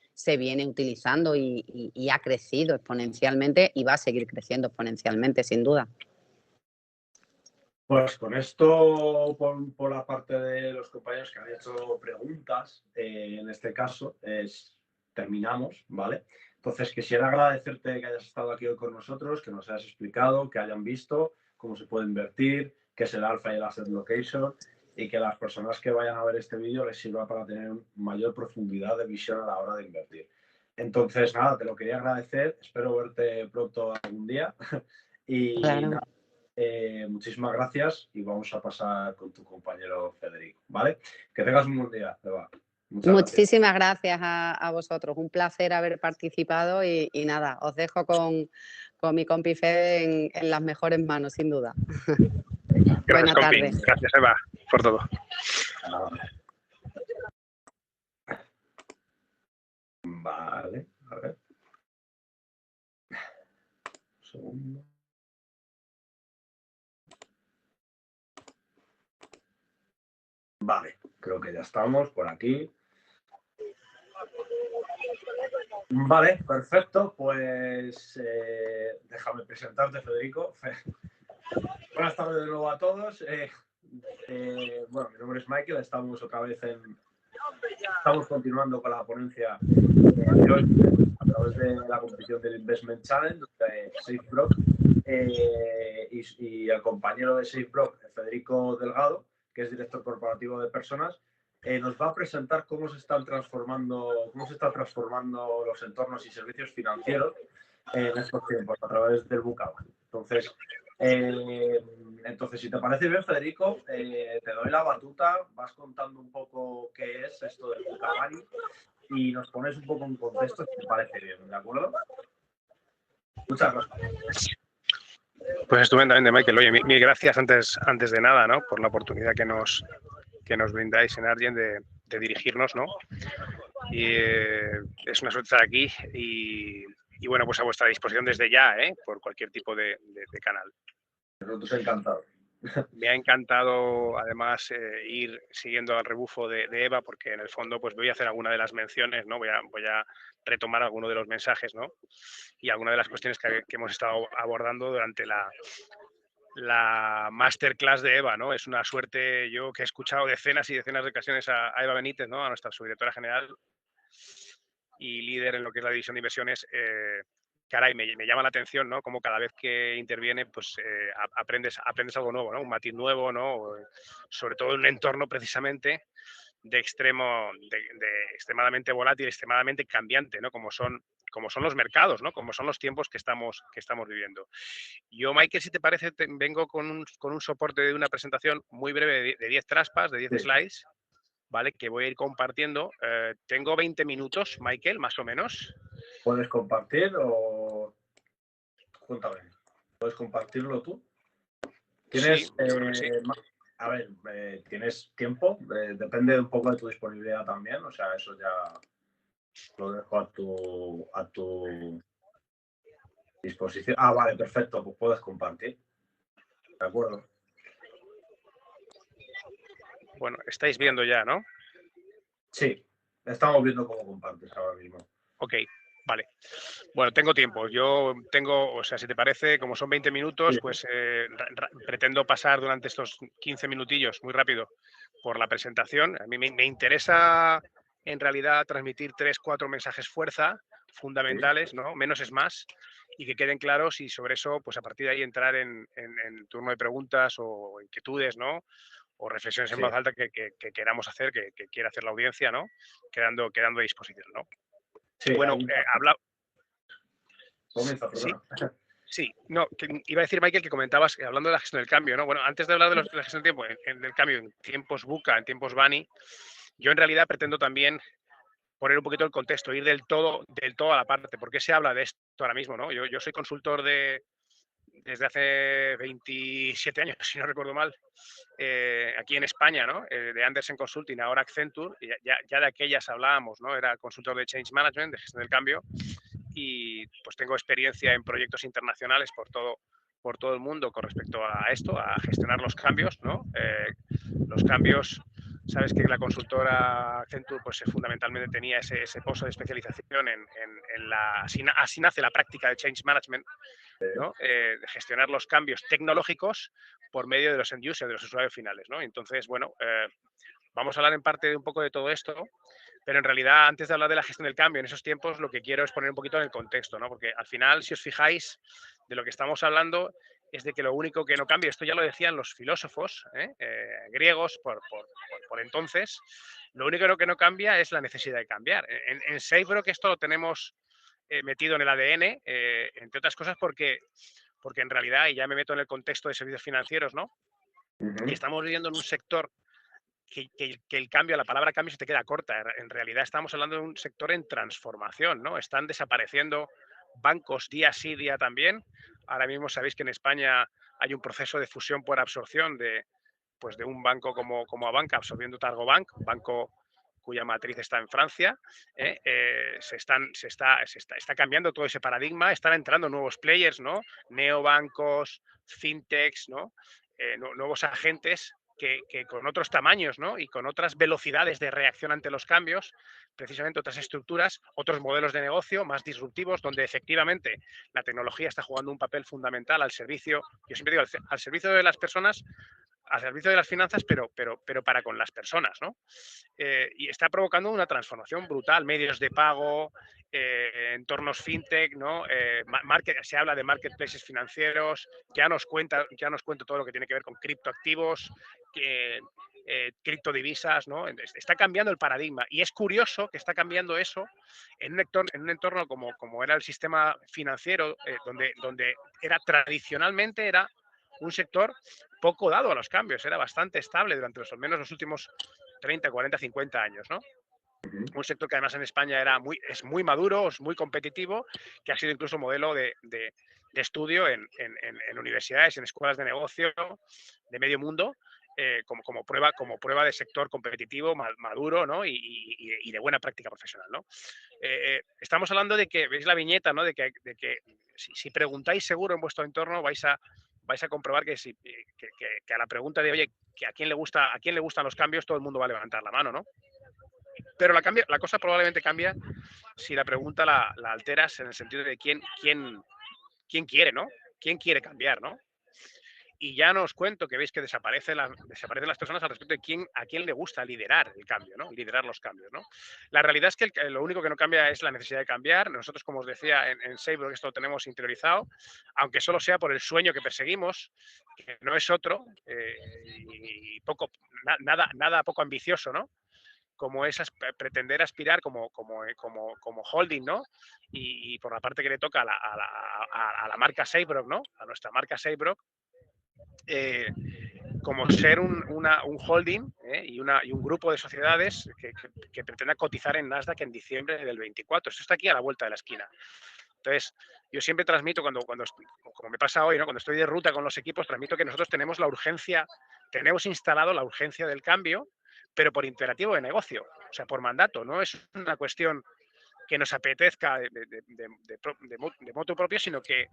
utilizando y ha crecido exponencialmente y va a seguir creciendo exponencialmente, sin duda. Pues con esto, por la parte de los compañeros que han hecho preguntas, en este caso, terminamos, ¿vale? Entonces, quisiera agradecerte que hayas estado aquí hoy con nosotros, que nos hayas explicado, que hayan visto cómo se puede invertir, qué es el alfa y el asset location, y que las personas que vayan a ver este vídeo les sirva para tener mayor profundidad de visión a la hora de invertir. Entonces, nada, te lo quería agradecer. Espero verte pronto algún día. Y claro. nada, muchísimas gracias y vamos a pasar con tu compañero Federico, ¿vale? Que tengas un buen día, Eva. Muchas gracias. Muchísimas gracias a vosotros. Un placer haber participado y nada, os dejo con mi compi Fede en las mejores manos, sin duda. Gracias, Buena compi. tarde. Gracias, Eva, por todo. Vale, a ver. Un segundo. Vale, creo que ya estamos por aquí. Vale, perfecto. Pues déjame presentarte, Federico. Buenas tardes de nuevo a todos. Bueno, mi nombre es Michael. Estamos otra vez estamos continuando con la ponencia de hoy a través de la competición del Investment Challenge de SafeBroker y el compañero de SafeBroker, Federico Delgado, que es director corporativo de personas, nos va a presentar cómo se están transformando los entornos y servicios financieros en estos tiempos a través del Bookable. Entonces, si te parece bien, Federico, te doy la batuta, vas contando un poco qué es esto del Bookable y nos pones un poco en contexto si te parece bien, ¿de acuerdo? Muchas gracias. Pues estupendamente, Michael. Oye, mil gracias antes de nada, ¿no? Por la oportunidad que nos brindáis en Argent de dirigirnos, ¿no? Y es una suerte estar aquí y bueno, pues a vuestra disposición desde ya, por cualquier tipo de canal. Nosotros encantados. Me ha encantado, además, ir siguiendo al rebufo de Eva, porque en el fondo pues voy a hacer alguna de las menciones, ¿no? Voy a retomar alguno de los mensajes, ¿no? Y alguna de las cuestiones que hemos estado abordando durante la masterclass de Eva, ¿no? Es una suerte, yo que he escuchado decenas y decenas de ocasiones a Eva Benítez, ¿no? A nuestra subdirectora general y líder en lo que es la división de inversiones, caray, me llama la atención, ¿no? Como cada vez que interviene, pues aprendes algo nuevo, ¿no? Un matiz nuevo, ¿no? Sobre todo en un entorno precisamente de extremadamente volátil, extremadamente cambiante, ¿no? Como son los mercados, ¿no? Como son los tiempos que estamos viviendo. Yo, Michael, si te parece, vengo con un soporte de una presentación muy breve de 10 traspas, de 10 slides, ¿vale? Que voy a ir compartiendo. Tengo 20 minutos, Michael, más o menos. ¿Puedes compartir o...? Cuéntame. ¿Puedes compartirlo tú? ¿Tienes, sí. A ver, ¿tienes tiempo? Depende un poco de tu disponibilidad también. O sea, eso ya lo dejo a tu disposición. Ah, vale, perfecto. Pues puedes compartir. De acuerdo. Bueno, estáis viendo ya, ¿no? Sí. estamos viendo cómo compartes ahora mismo. Ok, vale. Bueno, tengo tiempo. Yo tengo, o sea, si te parece, como son 20 minutos, Sí. pues pretendo pasar durante estos 15 minutillos muy rápido por la presentación. A mí me interesa en realidad transmitir 3, 4 mensajes fuerza fundamentales, ¿no? Menos es más, y que queden claros, y sobre eso, pues a partir de ahí entrar en turno de preguntas o inquietudes, ¿no? O reflexiones en Sí. voz alta que queramos hacer, que quiera hacer la audiencia, ¿no? Quedando a disposición, ¿no? Sí, Bueno, ahí comienza, sí, perdona. sí, no, iba a decir, Michael, que comentabas, hablando de la gestión del cambio, ¿no? Bueno, antes de hablar de la gestión del tiempo, del cambio en tiempos VUCA, en tiempos BANI, yo en realidad pretendo también poner un poquito el contexto, ir del todo a la parte. ¿Por qué se habla de esto ahora mismo, no? Yo soy consultor desde hace 27 años, si no recuerdo mal, aquí en España, ¿no? De Andersen Consulting, ahora Accenture, y ya de aquellas hablábamos, ¿no? Era consultor de Change Management, de gestión del cambio, y pues tengo experiencia en proyectos internacionales por todo el mundo con respecto a esto, a gestionar los cambios, ¿no? Los cambios, sabes que la consultora Accenture pues fundamentalmente tenía ese pozo de especialización así nace la práctica de Change Management, ¿no? De gestionar los cambios tecnológicos por medio de los end users, de los usuarios finales, ¿no? Entonces, bueno, vamos a hablar en parte de un poco de todo esto, pero en realidad, antes de hablar de la gestión del cambio en esos tiempos, lo que quiero es poner un poquito en el contexto, ¿no? Porque al final, si os fijáis, de lo que estamos hablando es de que lo único que no cambia, esto ya lo decían los filósofos griegos por entonces, lo único que no cambia es la necesidad de cambiar. En SafeGrow, que esto lo tenemos metido en el ADN, entre otras cosas porque en realidad, y ya me meto en el contexto de servicios financieros, ¿no? Que estamos viviendo en un sector que el cambio, la palabra cambio se te queda corta. En realidad estamos hablando de un sector en transformación, ¿no? Están desapareciendo bancos día sí, día también. Ahora mismo sabéis que en España hay un proceso de fusión por absorción de un banco como Abanca absorbiendo Targobank, un banco cuya matriz está en Francia. Se está cambiando todo ese paradigma, están entrando nuevos players, ¿no? Neobancos, fintechs, ¿no? Nuevos agentes que con otros tamaños, ¿no? Y con otras velocidades de reacción ante los cambios, precisamente otras estructuras, otros modelos de negocio más disruptivos, donde efectivamente la tecnología está jugando un papel fundamental al servicio, yo siempre digo, al servicio de las personas, al servicio de las finanzas, pero para con las personas, ¿no? Y está provocando una transformación brutal, medios de pago, entornos fintech, ¿no? Se habla de marketplaces financieros, ya nos cuento todo lo que tiene que ver con criptoactivos, criptodivisas, ¿no? Está cambiando el paradigma y es curioso que está cambiando eso en un entorno como era el sistema financiero, donde tradicionalmente era un sector poco dado a los cambios, era bastante estable durante al menos los últimos 30, 40, 50 años, ¿no? Un sector que además en España es muy maduro, es muy competitivo, que ha sido incluso modelo de estudio en universidades, en escuelas de negocio de medio mundo, como prueba de sector competitivo, maduro, ¿no? y de buena práctica profesional, ¿no? Estamos hablando de que, veis la viñeta, ¿no? De que si preguntáis seguro en vuestro entorno vais a comprobar que a la pregunta de, oye, que a quién le gustan los cambios, todo el mundo va a levantar la mano, ¿no? Pero la cosa probablemente cambia si la pregunta la alteras en el sentido de quién quiere, ¿no? ¿Quién quiere cambiar, no? Y ya no os cuento que veis que desaparecen las personas al respecto de a quién le gusta liderar el cambio, ¿no? Liderar los cambios, ¿no? La realidad es que lo único que no cambia es la necesidad de cambiar. Nosotros, como os decía, en SafeGrow esto lo tenemos interiorizado, aunque solo sea por el sueño que perseguimos, que no es otro, y nada poco ambicioso, ¿no? Como es pretender aspirar como holding, ¿no? Y por la parte que le toca a la marca SafeGrow, ¿no? A nuestra marca SafeGrow, como ser un holding y un grupo de sociedades que pretenda cotizar en Nasdaq en diciembre del 24. Esto está aquí a la vuelta de la esquina. Entonces, yo siempre transmito, como me pasa hoy, ¿no? Cuando estoy de ruta con los equipos, transmito que nosotros tenemos instalado la urgencia del cambio, pero por imperativo de negocio, o sea, por mandato. No es una cuestión que nos apetezca de motu propio, sino que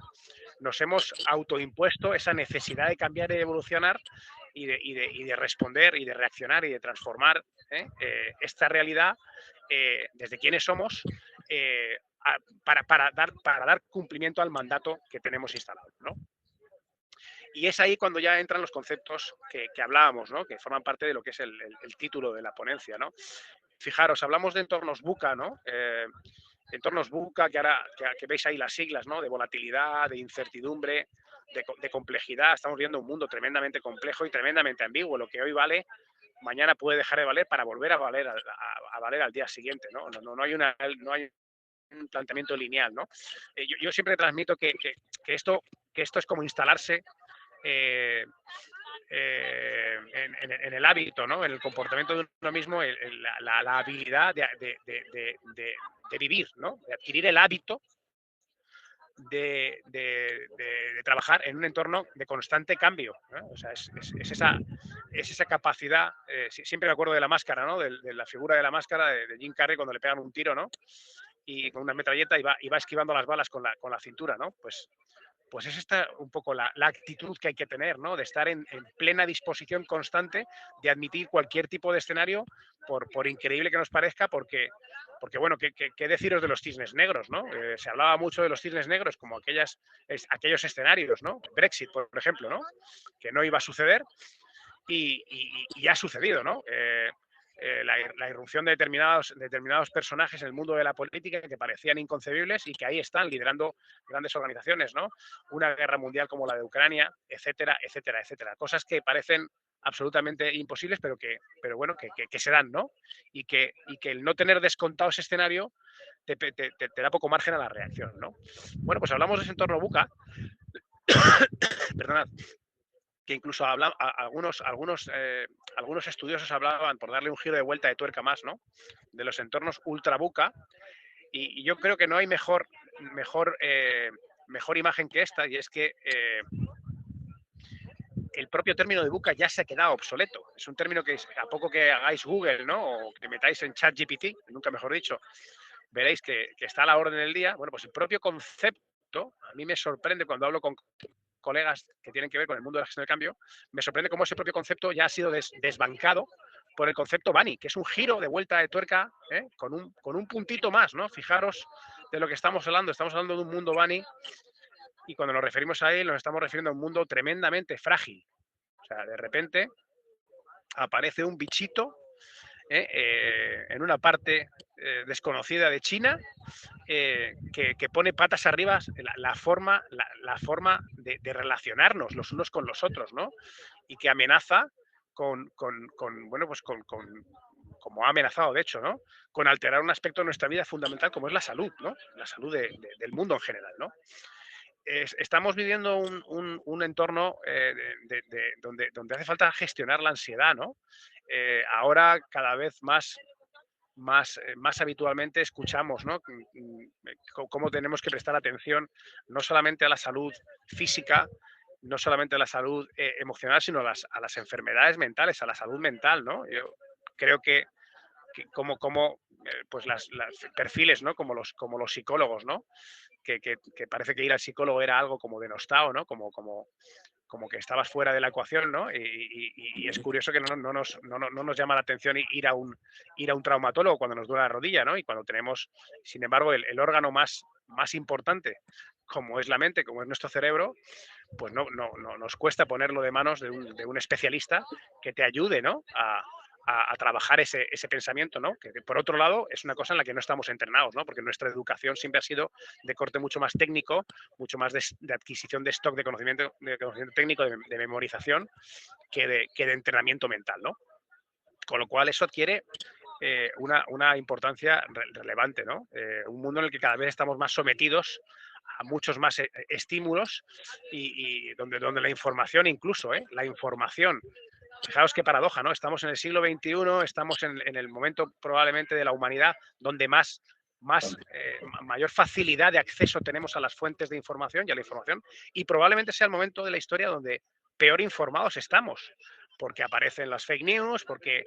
nos hemos autoimpuesto esa necesidad de cambiar y de evolucionar y de responder y de reaccionar y de transformar esta realidad desde quienes somos para dar cumplimiento al mandato que tenemos instalado, ¿no? Y es ahí cuando ya entran los conceptos que hablábamos, ¿no? Que forman parte de lo que es el título de la ponencia, ¿no? Fijaros, hablamos de entornos VUCA, ¿no? Entornos VUCA, que veis ahí las siglas, ¿no? De volatilidad, de incertidumbre, de complejidad. Estamos viendo un mundo tremendamente complejo y tremendamente ambiguo. Lo que hoy vale, mañana puede dejar de valer para volver a valer al día siguiente, ¿no? No hay un planteamiento lineal, ¿no? Yo siempre transmito que esto es como instalarse en el hábito, ¿no? En el comportamiento de uno mismo, la habilidad de vivir, ¿no? De adquirir el hábito de trabajar en un entorno de constante cambio, ¿no? O sea, es esa capacidad, siempre me acuerdo de La Máscara, ¿no? De la figura de La Máscara de Jim Carrey cuando le pegan un tiro, ¿no? Y con una metralleta y va esquivando las balas con la cintura, ¿no? Pues es esta un poco la actitud que hay que tener, ¿no? De estar en plena disposición constante de admitir cualquier tipo de escenario, por increíble que nos parezca, porque bueno, ¿qué deciros de los cisnes negros, ¿no? Se hablaba mucho de los cisnes negros como aquellos escenarios, ¿no? Brexit, por ejemplo, ¿no? Que no iba a suceder y ha sucedido, ¿no? La irrupción de determinados personajes en el mundo de la política que parecían inconcebibles y que ahí están liderando grandes organizaciones, ¿no? Una guerra mundial como la de Ucrania, etcétera, etcétera, etcétera. Cosas que parecen absolutamente imposibles, pero bueno, que se dan, ¿no? Y que el no tener descontado ese escenario te da poco margen a la reacción, ¿no? Bueno, pues hablamos de ese entorno VUCA. Perdonad. Que incluso algunos estudiosos hablaban, por darle un giro de vuelta de tuerca más, ¿no? De los entornos ultra VUCA, y yo creo que no hay mejor imagen que esta, y es que el propio término de VUCA ya se ha quedado obsoleto. Es un término que a poco que hagáis Google, ¿no? O que metáis en ChatGPT, nunca mejor dicho, veréis que está a la orden del día. Bueno, pues el propio concepto, a mí me sorprende cuando hablo con colegas que tienen que ver con el mundo de la gestión del cambio, me sorprende cómo ese propio concepto ya ha sido desbancado por el concepto Bunny, que es un giro de vuelta de tuerca con un puntito más, ¿no? Fijaros de lo que estamos hablando de un mundo Bunny y cuando nos referimos a él nos estamos refiriendo a un mundo tremendamente frágil. O sea, de repente aparece un bichito en una parte desconocida de China que pone patas arriba la forma de relacionarnos los unos con los otros, ¿no? Y que amenaza bueno, pues como ha amenazado, de hecho, ¿no? Con alterar un aspecto de nuestra vida fundamental como es la salud, ¿no? La salud del mundo en general, ¿no? Estamos viviendo un entorno donde hace falta gestionar la ansiedad, ¿no? Ahora cada vez más habitualmente escuchamos, ¿no? Cómo tenemos que prestar atención no solamente a la salud física, no solamente a la salud emocional, sino a las enfermedades mentales, a la salud mental, ¿no? Yo creo que pues las perfiles, ¿no? Como los psicólogos, ¿no? Que parece que ir al psicólogo era algo como denostado, ¿no? Como que estabas fuera de la ecuación, ¿no? Y es curioso que no nos llama la atención ir a un traumatólogo cuando nos duele la rodilla, ¿no? Y cuando tenemos, sin embargo, el órgano más importante, como es la mente, como es nuestro cerebro, pues no nos cuesta ponerlo de manos de un especialista que te ayude, ¿no? A trabajar ese pensamiento, ¿no? Que por otro lado es una cosa en la que no estamos entrenados, ¿no? Porque nuestra educación siempre ha sido de corte mucho más técnico, mucho más de adquisición de stock de conocimiento técnico, de memorización, que de entrenamiento mental, ¿no? Con lo cual eso adquiere una importancia relevante, ¿no? Un mundo en el que cada vez estamos más sometidos a muchos más estímulos y donde la información incluso, la información. Fijaos qué paradoja, ¿no? Estamos en el siglo XXI, estamos en el momento probablemente de la humanidad donde mayor facilidad de acceso tenemos a las fuentes de información y a la información, y probablemente sea el momento de la historia donde peor informados estamos, porque aparecen las fake news, porque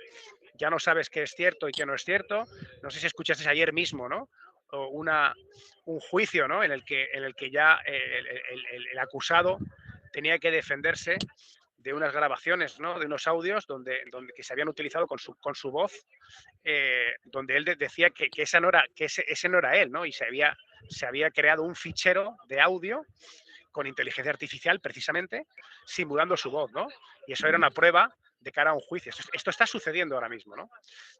ya no sabes qué es cierto y qué no es cierto. No sé si escuchaste ayer mismo, ¿no? un juicio, ¿no? En el que ya el acusado tenía que defenderse de unas grabaciones, ¿no? De unos audios donde que se habían utilizado con su voz, donde él decía que ese no era él, ¿no? Y se había creado un fichero de audio con inteligencia artificial, precisamente, simulando su voz, ¿no? Y eso era una prueba de cara a un juicio. Esto está sucediendo ahora mismo, ¿no?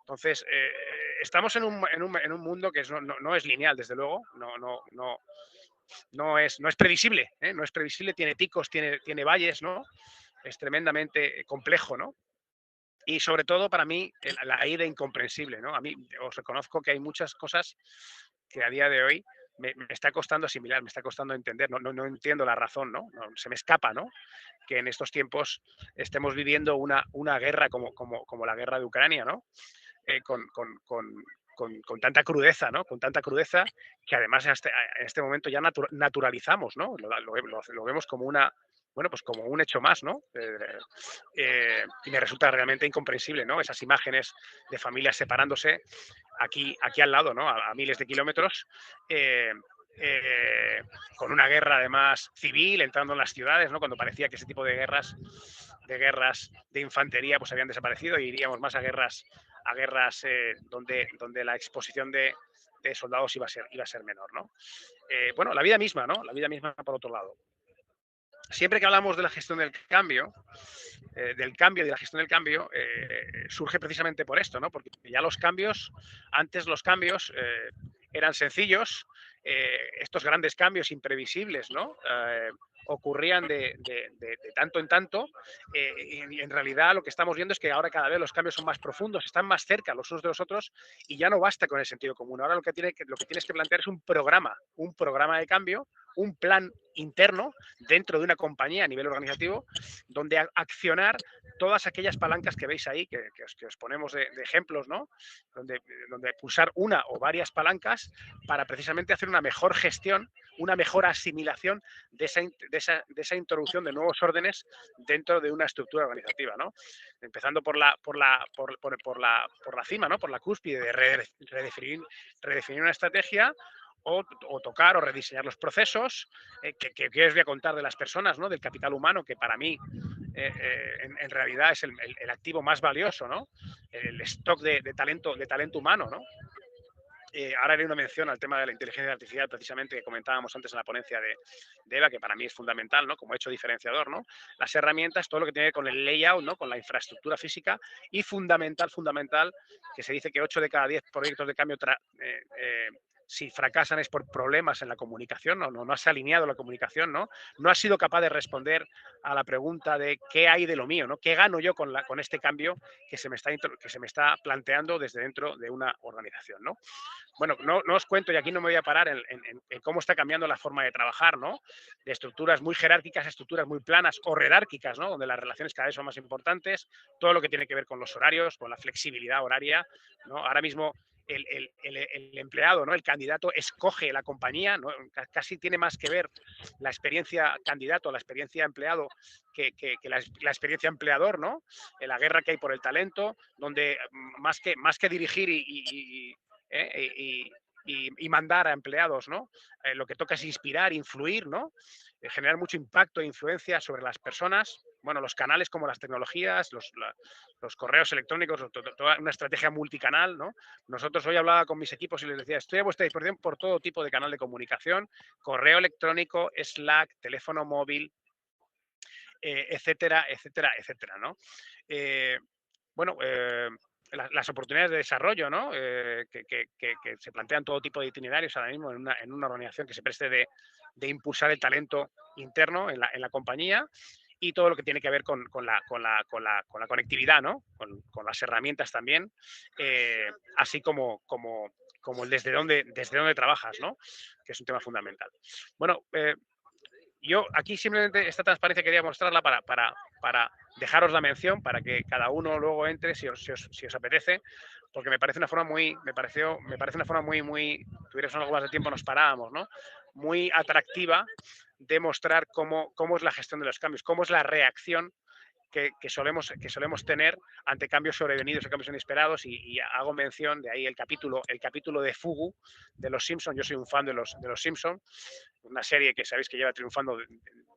Entonces, estamos en un mundo que no es lineal, desde luego, no es previsible, ¿eh? No es previsible, tiene picos, tiene valles, ¿no? Es tremendamente complejo, ¿no? Y sobre todo para mí la ida incomprensible, ¿no? A mí os reconozco que hay muchas cosas que a día de hoy me está costando asimilar, me está costando entender, no entiendo la razón, ¿no? Se me escapa, ¿no? Que en estos tiempos estemos viviendo una guerra como la guerra de Ucrania, ¿no? Con tanta crudeza, ¿no? Con tanta crudeza que además en este momento ya naturalizamos, ¿no? Lo vemos como pues como un hecho más, ¿no? Y me resulta realmente incomprensible, ¿no? Esas imágenes de familias separándose aquí al lado, ¿no? A miles de kilómetros, con una guerra además civil entrando en las ciudades, ¿no? Cuando parecía que ese tipo de guerras de infantería pues habían desaparecido y iríamos más a guerras donde la exposición de soldados iba a ser menor, ¿no? Bueno, la vida misma, ¿no? La vida misma por otro lado. Siempre que hablamos de la gestión del cambio, y de la gestión del cambio, surge precisamente por esto, ¿no? Porque ya antes los cambios eran sencillos, estos grandes cambios imprevisibles, ¿no? Ocurrían de tanto en tanto, y en realidad lo que estamos viendo es que ahora cada vez los cambios son más profundos, están más cerca los unos de los otros y ya no basta con el sentido común. Ahora lo que tienes que plantear es un programa de cambio, un plan interno dentro de una compañía a nivel organizativo, donde accionar todas aquellas palancas que veis ahí, que os ponemos de ejemplos, ¿no? Donde pulsar una o varias palancas para precisamente hacer una mejor gestión, una mejor asimilación de esa introducción de nuevos órdenes dentro de una estructura organizativa, ¿no? Empezando por la cima, ¿no? Por la cúspide de redefinir una estrategia, o tocar o rediseñar los procesos, que os voy a contar de las personas, ¿no? Del capital humano, que para mí en realidad es el activo más valioso, ¿no? El stock de talento humano, ¿no? Ahora haré una mención al tema de la inteligencia artificial, precisamente, que comentábamos antes en la ponencia de Eva, que para mí es fundamental, ¿no? Como hecho diferenciador, ¿no? Las herramientas, todo lo que tiene que ver con el layout, ¿no? Con la infraestructura física, y fundamental, que se dice que 8 de cada 10 proyectos de cambio si fracasan es por problemas en la comunicación, no has alineado la comunicación, ¿no? No has sido capaz de responder a la pregunta de qué hay de lo mío, ¿no? ¿Qué gano yo con este cambio que se me está planteando desde dentro de una organización, ¿no? Bueno, no os cuento, y aquí no me voy a parar en cómo está cambiando la forma de trabajar, ¿no? De estructuras muy jerárquicas a estructuras muy planas o redárquicas, ¿no? Donde las relaciones cada vez son más importantes, todo lo que tiene que ver con los horarios, con la flexibilidad horaria, ¿no? Ahora mismo el empleado, ¿no? El candidato escoge la compañía, ¿no? Casi tiene más que ver la experiencia candidato, la experiencia empleado, que la experiencia empleador, ¿no? La guerra que hay por el talento, donde más que dirigir y mandar a empleados, ¿no? Lo que toca es inspirar, influir, ¿no? Generar mucho impacto e influencia sobre las personas. Bueno, los canales como las tecnologías, los correos electrónicos, toda una estrategia multicanal, ¿no? Nosotros hoy hablaba con mis equipos y les decía, estoy a vuestra disposición por todo tipo de canal de comunicación, correo electrónico, Slack, teléfono móvil, etcétera, etcétera, etcétera, ¿no? Las oportunidades de desarrollo, ¿no? Que se plantean todo tipo de itinerarios ahora mismo en una organización que se preste de impulsar el talento interno en la compañía, y todo lo que tiene que ver con la conectividad, ¿no? Con las herramientas también, así como el desde dónde trabajas, ¿no? Que es un tema fundamental. Bueno, yo aquí simplemente esta transparencia quería mostrarla para dejaros la mención, para que cada uno luego entre si os apetece, porque me parece una forma muy, tuvieras algo más de tiempo, nos parábamos, ¿no? Muy atractiva de mostrar cómo es la gestión de los cambios, cómo es la reacción que solemos tener ante cambios sobrevenidos o cambios inesperados, y hago mención de ahí el capítulo de Fugu de Los Simpson. Yo soy un fan de los Simpson, una serie que sabéis que lleva triunfando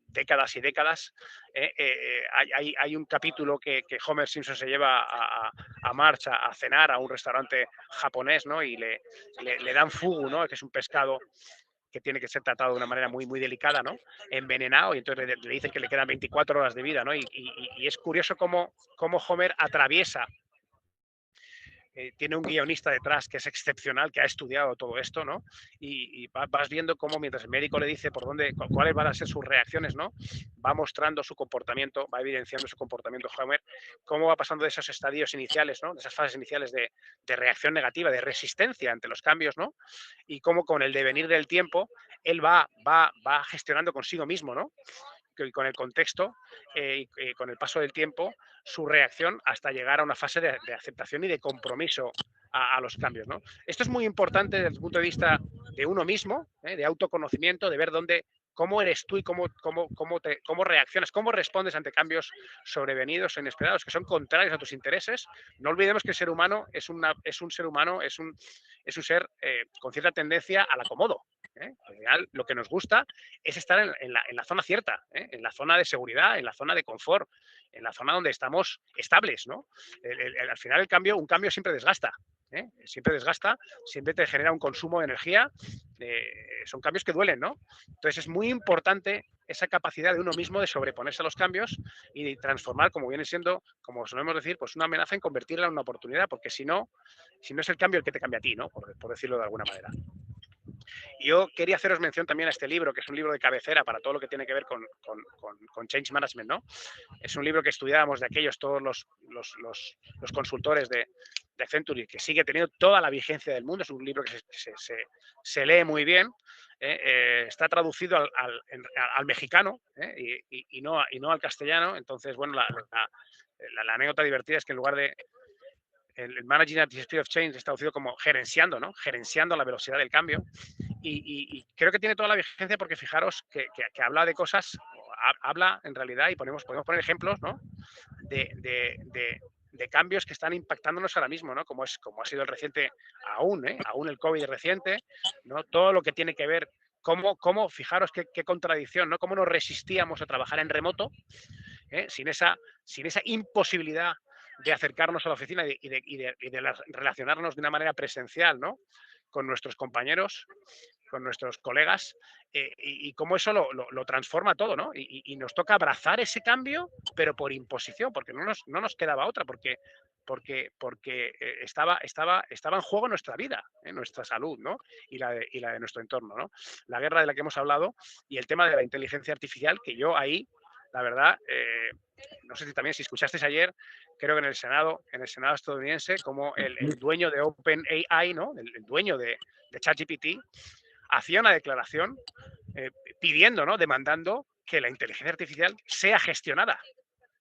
décadas y décadas. Hay un capítulo que Homer Simpson se lleva a Marge a cenar a un restaurante japonés, ¿no? Y le dan fugu, ¿no? Que es un pescado que tiene que ser tratado de una manera muy, muy delicada, ¿no? Envenenado, y entonces le dicen que le quedan 24 horas de vida, ¿no? Y es curioso cómo Homer atraviesa. Tiene un guionista detrás que es excepcional, que ha estudiado todo esto, ¿no? Y vas viendo cómo mientras el médico le dice cuáles van a ser sus reacciones, ¿no? Va mostrando su comportamiento, va evidenciando su comportamiento Homer, cómo va pasando de esos estadios iniciales, ¿no? De esas fases iniciales de reacción negativa, de resistencia ante los cambios, ¿no? Y cómo con el devenir del tiempo él va gestionando consigo mismo, ¿no? Con el contexto, con el paso del tiempo, su reacción hasta llegar a una fase de aceptación y de compromiso a los cambios, ¿no? Esto es muy importante desde el punto de vista de uno mismo, de autoconocimiento, de ver cómo eres tú y cómo reaccionas, cómo respondes ante cambios sobrevenidos o inesperados que son contrarios a tus intereses. No olvidemos que el ser humano es un ser con cierta tendencia al acomodo. Al final, lo que nos gusta es estar en la zona cierta, en la zona de seguridad, en la zona de confort, en la zona donde estamos estables, ¿no? Al final, un cambio siempre desgasta. Siempre desgasta, siempre te genera un consumo de energía. Son cambios que duelen, ¿no? Entonces es muy importante esa capacidad de uno mismo de sobreponerse a los cambios y de transformar, como viene siendo, como solemos decir, pues una amenaza en convertirla en una oportunidad, porque si no es el cambio el que te cambia a ti, ¿no? Por decirlo de alguna manera. Yo quería haceros mención también a este libro, que es un libro de cabecera para todo lo que tiene que ver con Change Management, ¿no? Es un libro que estudiábamos de aquellos, todos los consultores de Accenture, que sigue teniendo toda la vigencia del mundo. Es un libro que se lee muy bien. Está traducido al mexicano, y no al castellano. Entonces, bueno, la anécdota divertida es que en lugar de el Managing at the Speed of Change está traducido como gerenciando, ¿no? Gerenciando la velocidad del cambio. Y creo que tiene toda la vigencia, porque fijaros que habla de cosas, habla en realidad, y podemos poner ejemplos, ¿no? de cambios que están impactándonos ahora mismo, ¿no? Como ha sido el reciente, aún el COVID reciente, ¿no? Todo lo que tiene que ver, cómo fijaros qué contradicción, ¿no? Cómo nos resistíamos a trabajar en remoto, sin esa imposibilidad de acercarnos a la oficina y de relacionarnos de una manera presencial, ¿no? Con nuestros compañeros, con nuestros colegas, y cómo eso lo transforma todo, ¿no? Y nos toca abrazar ese cambio, pero por imposición, porque no nos quedaba otra, porque estaba en juego nuestra vida, nuestra salud, ¿no? Y la de nuestro entorno, ¿no? La guerra de la que hemos hablado y el tema de la inteligencia artificial, que yo ahí, la verdad, no sé si escuchasteis ayer, creo que en el Senado estadounidense, como el dueño de OpenAI, ¿no? El dueño de ChatGPT, hacía una declaración pidiendo, ¿no? Demandando que la inteligencia artificial sea gestionada,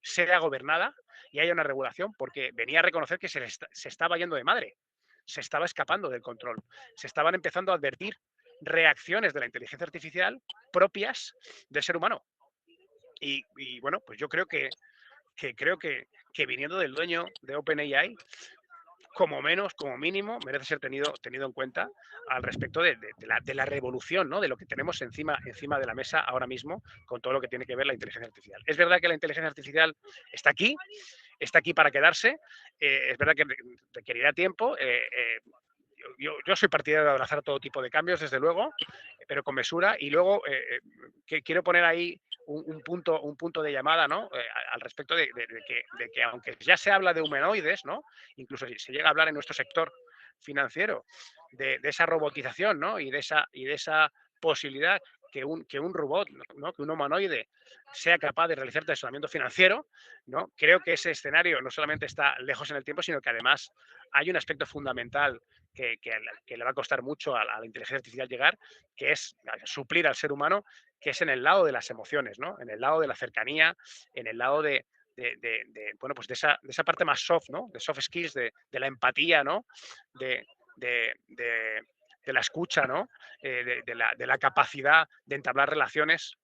sea gobernada y haya una regulación, porque venía a reconocer que se estaba yendo de madre, se estaba escapando del control, se estaban empezando a advertir reacciones de la inteligencia artificial propias del ser humano. Y bueno, pues yo creo que viniendo del dueño de OpenAI, como mínimo, merece ser tenido en cuenta al respecto de la revolución, ¿no? De lo que tenemos encima de la mesa ahora mismo con todo lo que tiene que ver la inteligencia artificial. Es verdad que la inteligencia artificial está aquí para quedarse, es verdad que requerirá tiempo. Yo soy partidario de abrazar todo tipo de cambios, desde luego, pero con mesura. Y luego quiero poner ahí un punto de llamada, ¿no? Al respecto de que aunque ya se habla de humanoides, ¿no? Incluso se llega a hablar en nuestro sector financiero de esa robotización, ¿no? Y de esa posibilidad que un robot, ¿no? Que un humanoide sea capaz de realizar asesoramiento financiero, ¿no? Creo que ese escenario no solamente está lejos en el tiempo, sino que además hay un aspecto fundamental que le va a costar mucho a la inteligencia artificial llegar, que es suplir al ser humano, que es en el lado de las emociones, ¿no? En el lado de la cercanía, en el lado de esa parte más soft, ¿no? De soft skills, de la empatía, ¿no? De la escucha, ¿no? De la capacidad de entablar relaciones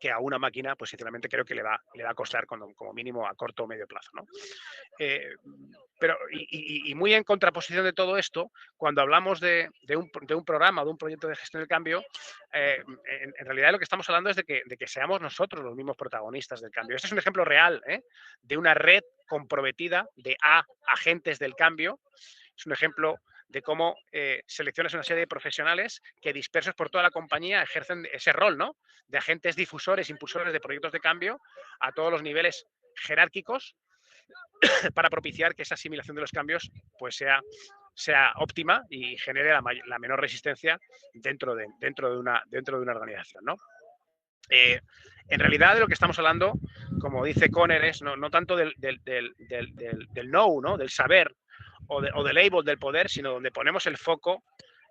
que a una máquina, pues sinceramente creo que le va a costar como mínimo a corto o medio plazo, ¿no? Pero, y muy en contraposición de todo esto, cuando hablamos de un programa, de un proyecto de gestión del cambio, en realidad lo que estamos hablando es de que seamos nosotros los mismos protagonistas del cambio. Este es un ejemplo real, de una red comprometida de agentes del cambio. Es un ejemplo de cómo seleccionas una serie de profesionales que dispersos por toda la compañía ejercen ese rol, ¿no? De agentes difusores, impulsores de proyectos de cambio a todos los niveles jerárquicos para propiciar que esa asimilación de los cambios pues sea óptima y genere la menor resistencia dentro de una organización, ¿no? En realidad de lo que estamos hablando, como dice Conner, es no tanto del know, ¿no? Del saber o del able, del poder, sino donde ponemos el foco,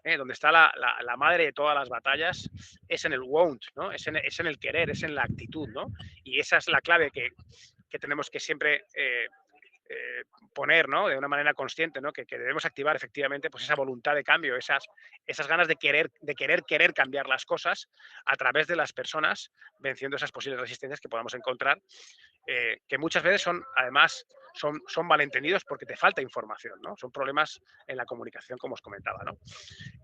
donde está la madre de todas las batallas, es en el want, ¿no? Es en el querer, es en la actitud, ¿no? Y esa es la clave que tenemos que siempre poner, ¿no? De una manera consciente, ¿no? Que debemos activar efectivamente pues esa voluntad de cambio, esas ganas de querer cambiar las cosas a través de las personas, venciendo esas posibles resistencias que podamos encontrar, que muchas veces además son malentendidos porque te falta información, ¿no? Son problemas en la comunicación, como os comentaba, ¿no?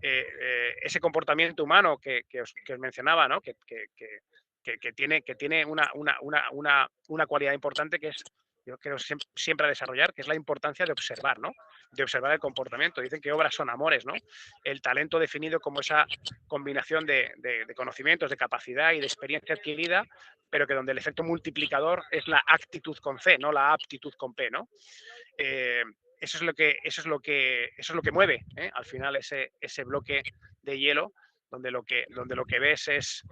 Ese comportamiento humano que os mencionaba, ¿no? Que tiene una cualidad importante que es, yo creo, siempre a desarrollar, que es la importancia de observar, ¿no? De observar el comportamiento. Dicen que obras son amores, ¿no? El talento definido como esa combinación de conocimientos, de capacidad y de experiencia adquirida, pero que donde el efecto multiplicador es la actitud con C, no la aptitud con P, ¿no? Eso es lo que mueve, al final ese bloque de hielo, donde lo que ves es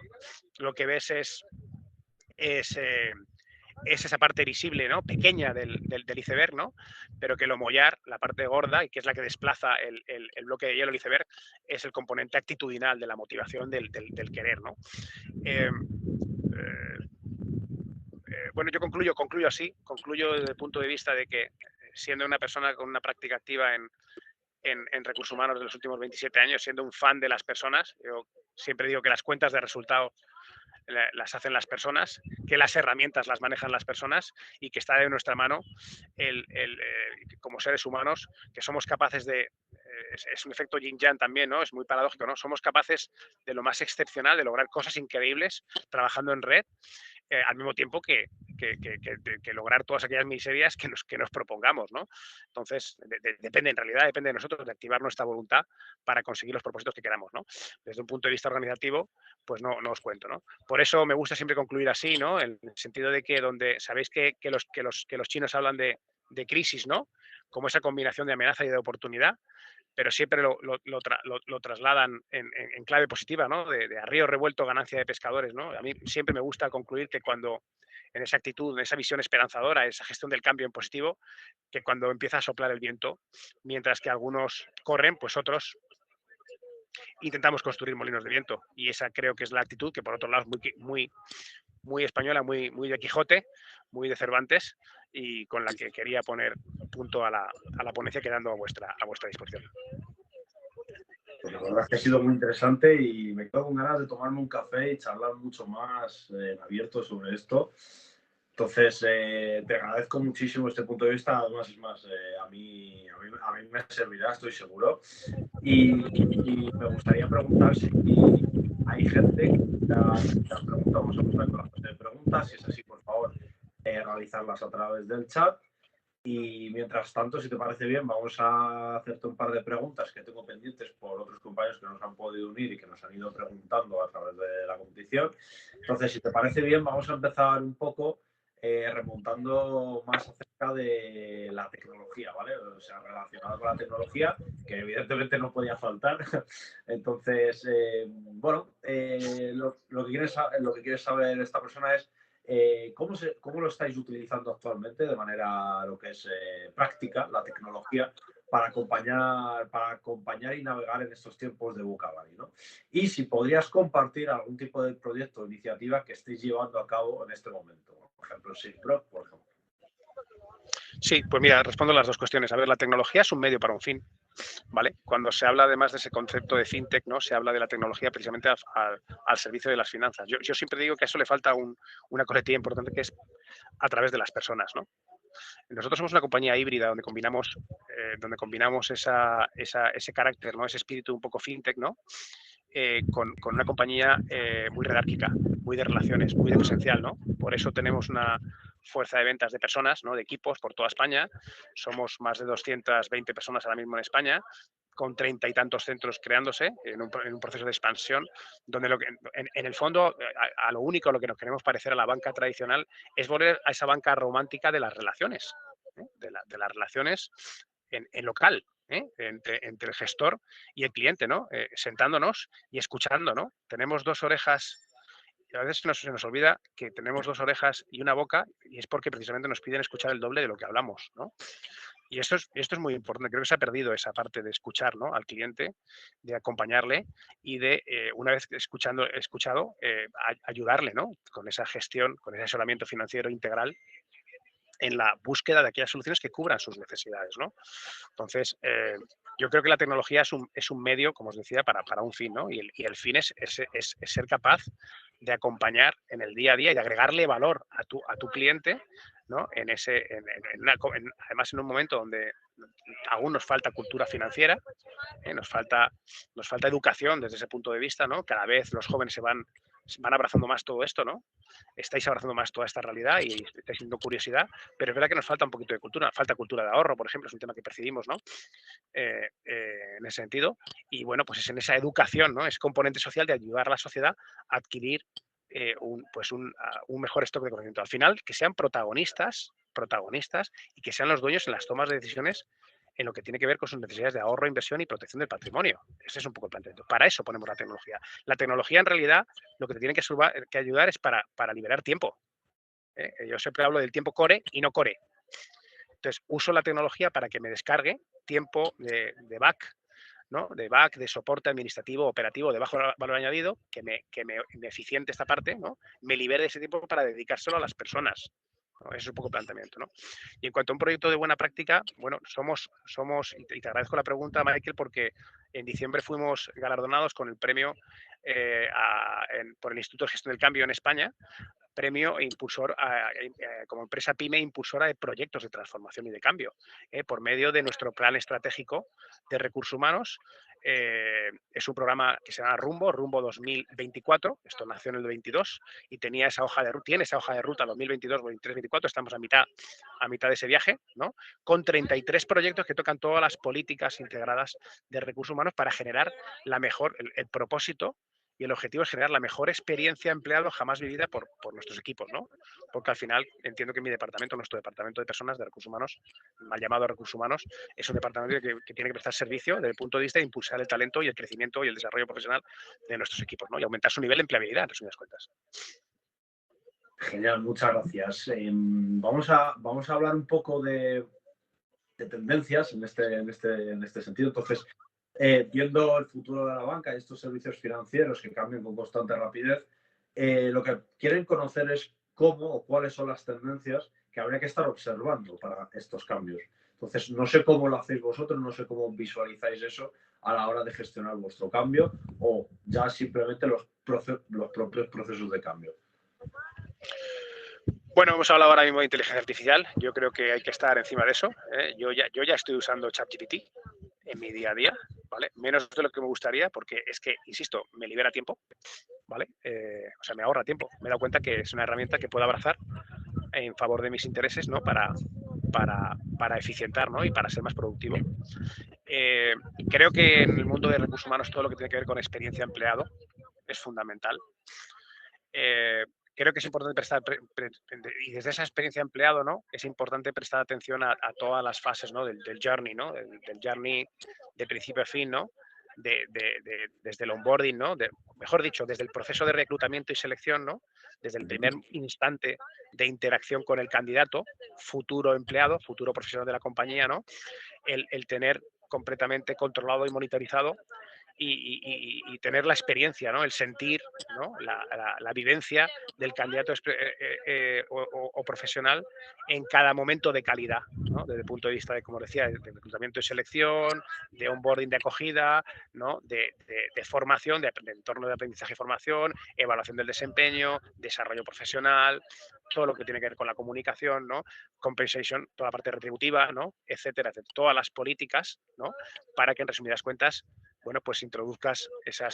esa parte visible, ¿no? Pequeña del iceberg, ¿no? Pero que lo mollar, la parte gorda, y que es la que desplaza el bloque de hielo, el iceberg, es el componente actitudinal de la motivación del querer, ¿no? Bueno, yo concluyo así, desde el punto de vista de que siendo una persona con una práctica activa en recursos humanos de los últimos 27 años, siendo un fan de las personas, yo siempre digo que las cuentas de resultado las hacen las personas, que las herramientas las manejan las personas y que está de nuestra mano como seres humanos, que somos capaces de, es un efecto yin-yang también, ¿no? Es muy paradójico, ¿no? Somos capaces de lo más excepcional, de lograr cosas increíbles trabajando en red, al mismo tiempo que lograr todas aquellas miserias que nos propongamos, ¿no? Entonces, depende de nosotros de activar nuestra voluntad para conseguir los propósitos que queramos, ¿no? Desde un punto de vista organizativo, pues no os cuento, ¿no? Por eso me gusta siempre concluir así, ¿no? En el sentido de que donde sabéis que los chinos hablan de crisis, ¿no? Como esa combinación de amenaza y de oportunidad, pero siempre lo trasladan en clave positiva, ¿no? De a río revuelto, ganancia de pescadores, ¿no? A mí siempre me gusta concluir que cuando, en esa actitud, en esa visión esperanzadora, esa gestión del cambio en positivo, que cuando empieza a soplar el viento, mientras que algunos corren, pues otros intentamos construir molinos de viento. Y esa creo que es la actitud que, por otro lado, es muy española, muy de Quijote, muy de Cervantes, y con la que quería poner punto a la ponencia, quedando a vuestra disposición. Pues la verdad es que ha sido muy interesante y me quedo con ganas de tomarme un café y charlar mucho más abierto sobre esto. Entonces, te agradezco muchísimo este punto de vista. Además, es más, a mí me servirá, estoy seguro. Y me gustaría preguntar si hay gente que te han preguntado. Vamos a empezar con la fase de preguntas. Si es así, por favor, realizarlas a través del chat. Y mientras tanto, si te parece bien, vamos a hacerte un par de preguntas que tengo pendientes por otros compañeros que nos han podido unir y que nos han ido preguntando a través de la competición. Entonces, si te parece bien, vamos a empezar un poco remontando más acerca de la tecnología, ¿vale? O sea, relacionado con la tecnología, que evidentemente no podía faltar. Entonces, lo que quiere saber esta persona es ¿cómo lo estáis utilizando actualmente de manera lo que es práctica, la tecnología, para acompañar y navegar en estos tiempos de VUCA Valley, ¿no? Y si podrías compartir algún tipo de proyecto o iniciativa que estéis llevando a cabo en este momento, por ejemplo, SIGPROC, por ejemplo. Sí, pues mira, respondo las dos cuestiones. A ver, la tecnología es un medio para un fin. ¿vale? Cuando se habla además de ese concepto de fintech, ¿no? Se habla de la tecnología precisamente al servicio de las finanzas. Yo siempre digo que a eso le falta una coletilla importante, que es a través de las personas, ¿no? Nosotros somos una compañía híbrida donde combinamos ese carácter, ¿no? Ese espíritu un poco fintech, ¿no? Con una compañía muy jerárquica, muy de relaciones, muy de presencial, ¿no? Por eso tenemos una fuerza de ventas de personas, ¿no? De equipos por toda España. Somos más de 220 personas ahora mismo en España, con 30 y tantos centros creándose en un proceso de expansión, donde en el fondo, a lo único a lo que nos queremos parecer a la banca tradicional es volver a esa banca romántica de las relaciones, de las relaciones en local, entre el gestor y el cliente, ¿no? Sentándonos y escuchando, ¿no? Tenemos dos orejas, y a veces se nos olvida que tenemos dos orejas y una boca, y es porque precisamente nos piden escuchar el doble de lo que hablamos, ¿no? Y esto es muy importante. Creo que se ha perdido esa parte de escuchar, ¿no? Al cliente, de acompañarle y de, una vez escuchado, ayudarle, ¿no? Con esa gestión, con ese asesoramiento financiero integral en la búsqueda de aquellas soluciones que cubran sus necesidades, ¿no? Entonces, yo creo que la tecnología es un medio, como os decía, para un fin, ¿no? Y el fin es ser capaz de acompañar en el día a día y de agregarle valor a tu cliente, ¿no? Además, en un momento donde aún nos falta cultura financiera, nos falta educación desde ese punto de vista, ¿no? Cada vez los jóvenes se van abrazando más todo esto, ¿no? Estáis abrazando más toda esta realidad y estáis teniendo curiosidad, pero es verdad que nos falta un poquito de cultura, falta cultura de ahorro, por ejemplo, es un tema que percibimos, ¿no? En ese sentido. Y bueno, pues es en esa educación, ¿no? Es componente social de ayudar a la sociedad a adquirir un mejor stock de conocimiento. Al final, que sean protagonistas y que sean los dueños en las tomas de decisiones en lo que tiene que ver con sus necesidades de ahorro, inversión y protección del patrimonio. Ese es un poco el planteamiento. Para eso ponemos la tecnología. La tecnología, en realidad, lo que te tiene que ayudar es para liberar tiempo. Yo siempre hablo del tiempo core y no core. Entonces, uso la tecnología para que me descargue tiempo de back, ¿no? De back, de soporte administrativo, operativo, de bajo valor añadido, que me eficiente esta parte, ¿no? Me libere ese tiempo para dedicárselo a las personas, ¿no? Ese es un poco el planteamiento, ¿no? Y en cuanto a un proyecto de buena práctica, bueno, y te agradezco la pregunta, Michael, porque en diciembre fuimos galardonados con el premio por el Instituto de Gestión del Cambio en España, premio impulsor como empresa PYME impulsora de proyectos de transformación y de cambio, por medio de nuestro plan estratégico de recursos humanos. Es un programa que se llama Rumbo 2024, esto nació en el 22 y tiene esa hoja de ruta 2022, 23, 24, estamos a mitad de ese viaje, ¿no? Con 33 proyectos que tocan todas las políticas integradas de recursos humanos para generar el propósito y el objetivo es generar la mejor experiencia empleado jamás vivida por nuestros equipos, ¿no? Porque al final entiendo que nuestro departamento de personas de recursos humanos, mal llamado recursos humanos, es un departamento que tiene que prestar servicio desde el punto de vista de impulsar el talento y el crecimiento y el desarrollo profesional de nuestros equipos, ¿no? Y aumentar su nivel de empleabilidad, en resumidas cuentas. Genial, muchas gracias. Vamos a hablar un poco de tendencias en este sentido. Entonces, viendo el futuro de la banca y estos servicios financieros que cambian con constante rapidez, lo que quieren conocer es cómo o cuáles son las tendencias que habría que estar observando para estos cambios. Entonces, no sé cómo lo hacéis vosotros, no sé cómo visualizáis eso a la hora de gestionar vuestro cambio o ya simplemente los propios procesos de cambio. Bueno, hemos hablado ahora mismo de inteligencia artificial. Yo creo que hay que estar encima de eso. Yo ya estoy usando ChatGPT en mi día a día, ¿vale? Menos de lo que me gustaría, porque es que, insisto, me libera tiempo, ¿vale? O sea, me ahorra tiempo. Me he dado cuenta que es una herramienta que puedo abrazar en favor de mis intereses, ¿no? Para eficientar, ¿no? Y para ser más productivo. Creo que en el mundo de recursos humanos todo lo que tiene que ver con experiencia empleado es fundamental. Creo que es importante y desde esa experiencia empleado, ¿no? Es importante prestar atención a todas las fases, ¿no? del journey, ¿no? Del journey de principio a fin, ¿no? Desde el onboarding, ¿no? Mejor dicho, desde el proceso de reclutamiento y selección, ¿no? Desde el primer instante de interacción con el candidato, futuro empleado, futuro profesional de la compañía, ¿no? El tener completamente controlado y monitorizado y tener la experiencia, ¿no? El sentir, ¿no? La vivencia del candidato o profesional en cada momento de calidad, ¿no? Desde el punto de vista de, como decía, de reclutamiento y selección, de onboarding, de acogida, ¿no? de formación, de entorno de aprendizaje y formación, evaluación del desempeño, desarrollo profesional, todo lo que tiene que ver con la comunicación, ¿no? Compensation, toda la parte retributiva, ¿no? Etcétera, etcétera, todas las políticas, ¿no? Para que en resumidas cuentas, bueno, pues introduzcas esa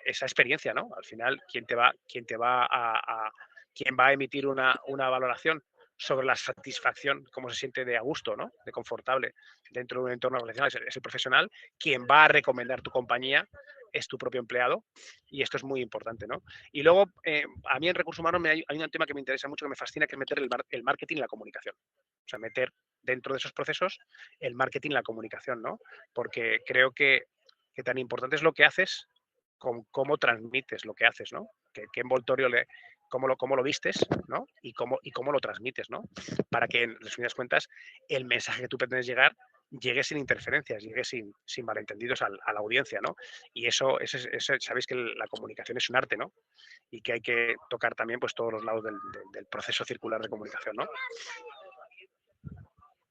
experiencia, ¿no? Al final, ¿quién va a emitir una valoración sobre la satisfacción, cómo se siente de a gusto, ¿no? De confortable dentro de un entorno organizacional, es el profesional. Quien va a recomendar tu compañía es tu propio empleado, y esto es muy importante, ¿no? Y luego, a mí en recursos humanos hay un tema que me interesa mucho, que me fascina, que es meter el marketing y la comunicación. O sea, meter dentro de esos procesos el marketing y la comunicación, ¿no? Porque creo que tan importante es lo que haces, con cómo transmites lo que haces, ¿no? Qué envoltorio cómo lo vistes, ¿no? Y cómo lo transmites, ¿no? Para que, en resumidas cuentas, el mensaje que tú pretendes llegue sin interferencias, llegue sin malentendidos a la audiencia, ¿no? Y eso, sabéis que la comunicación es un arte, ¿no? Y que hay que tocar también, pues, todos los lados del proceso circular de comunicación, ¿no?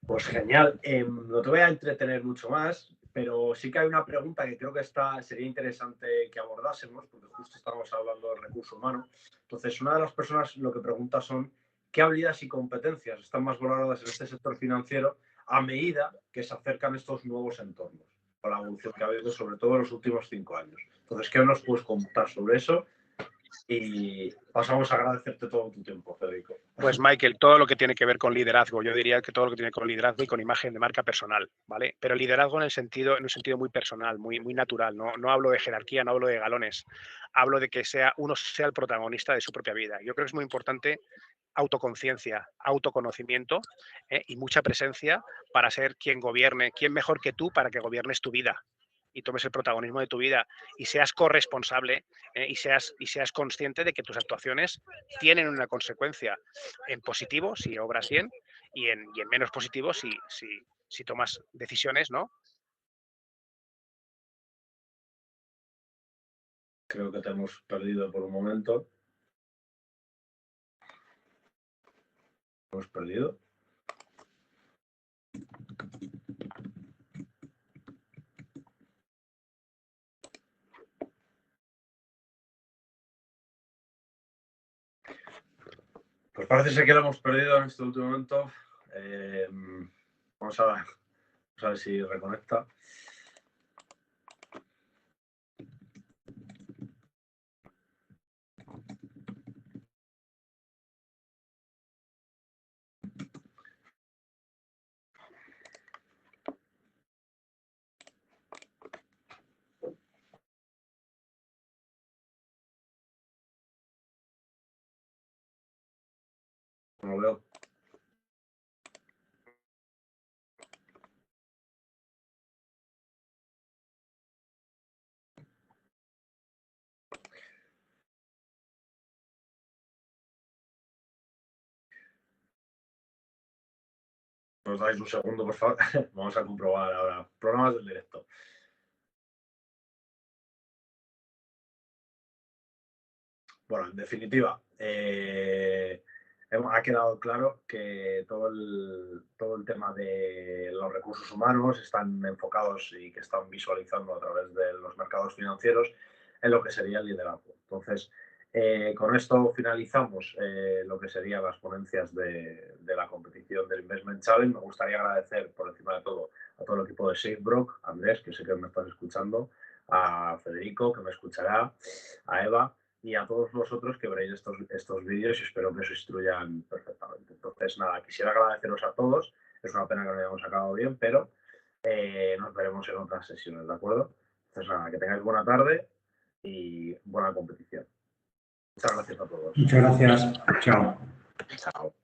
Pues genial. No te voy a entretener mucho más, pero sí que hay una pregunta que creo que sería interesante que abordásemos, porque justo estamos hablando del recurso humano. Entonces, una de las personas lo que pregunta son qué habilidades y competencias están más valoradas en este sector financiero a medida que se acercan estos nuevos entornos, con la evolución que ha habido sobre todo en los últimos 5 años. Entonces, ¿qué nos puedes contar sobre eso? Y pasamos a agradecerte todo tu tiempo, Federico. Pues, Michael, todo lo que tiene que ver con liderazgo, yo diría que todo lo que tiene que ver con liderazgo y con imagen de marca personal, ¿vale? Pero liderazgo en un sentido muy personal, muy natural. No hablo de jerarquía, no hablo de galones. Hablo de que uno sea el protagonista de su propia vida. Yo creo que es muy importante autoconciencia, autoconocimiento, y mucha presencia para ser quien gobierne. ¿Quién mejor que tú para que gobiernes tu vida y tomes el protagonismo de tu vida y seas corresponsable, y seas consciente de que tus actuaciones tienen una consecuencia, en positivo si obras bien y en menos positivo si tomas decisiones, ¿no? Creo que te hemos perdido por un momento. ¿Hemos perdido? Pues parece ser que lo hemos perdido en este último momento. Vamos a ver si reconecta. No lo veo. ¿Nos dais un segundo, por favor? Vamos a comprobar ahora. Programas del directo. Bueno, en definitiva, ha quedado claro que todo el tema de los recursos humanos están enfocados y que están visualizando a través de los mercados financieros en lo que sería el liderazgo. Entonces, con esto finalizamos lo que serían las ponencias de la competición del Investment Challenge. Me gustaría agradecer por encima de todo a todo el equipo de SafeBroker, a Andrés, que sé que me estás escuchando, a Federico, que me escuchará, a Eva, y a todos vosotros que veréis estos vídeos, y espero que os instruyan perfectamente. Entonces, nada, quisiera agradeceros a todos. Es una pena que no hayamos acabado bien, pero nos veremos en otras sesiones, ¿de acuerdo? Entonces, nada, que tengáis buena tarde y buena competición. Muchas gracias a todos. Muchas gracias. Chao. Chao.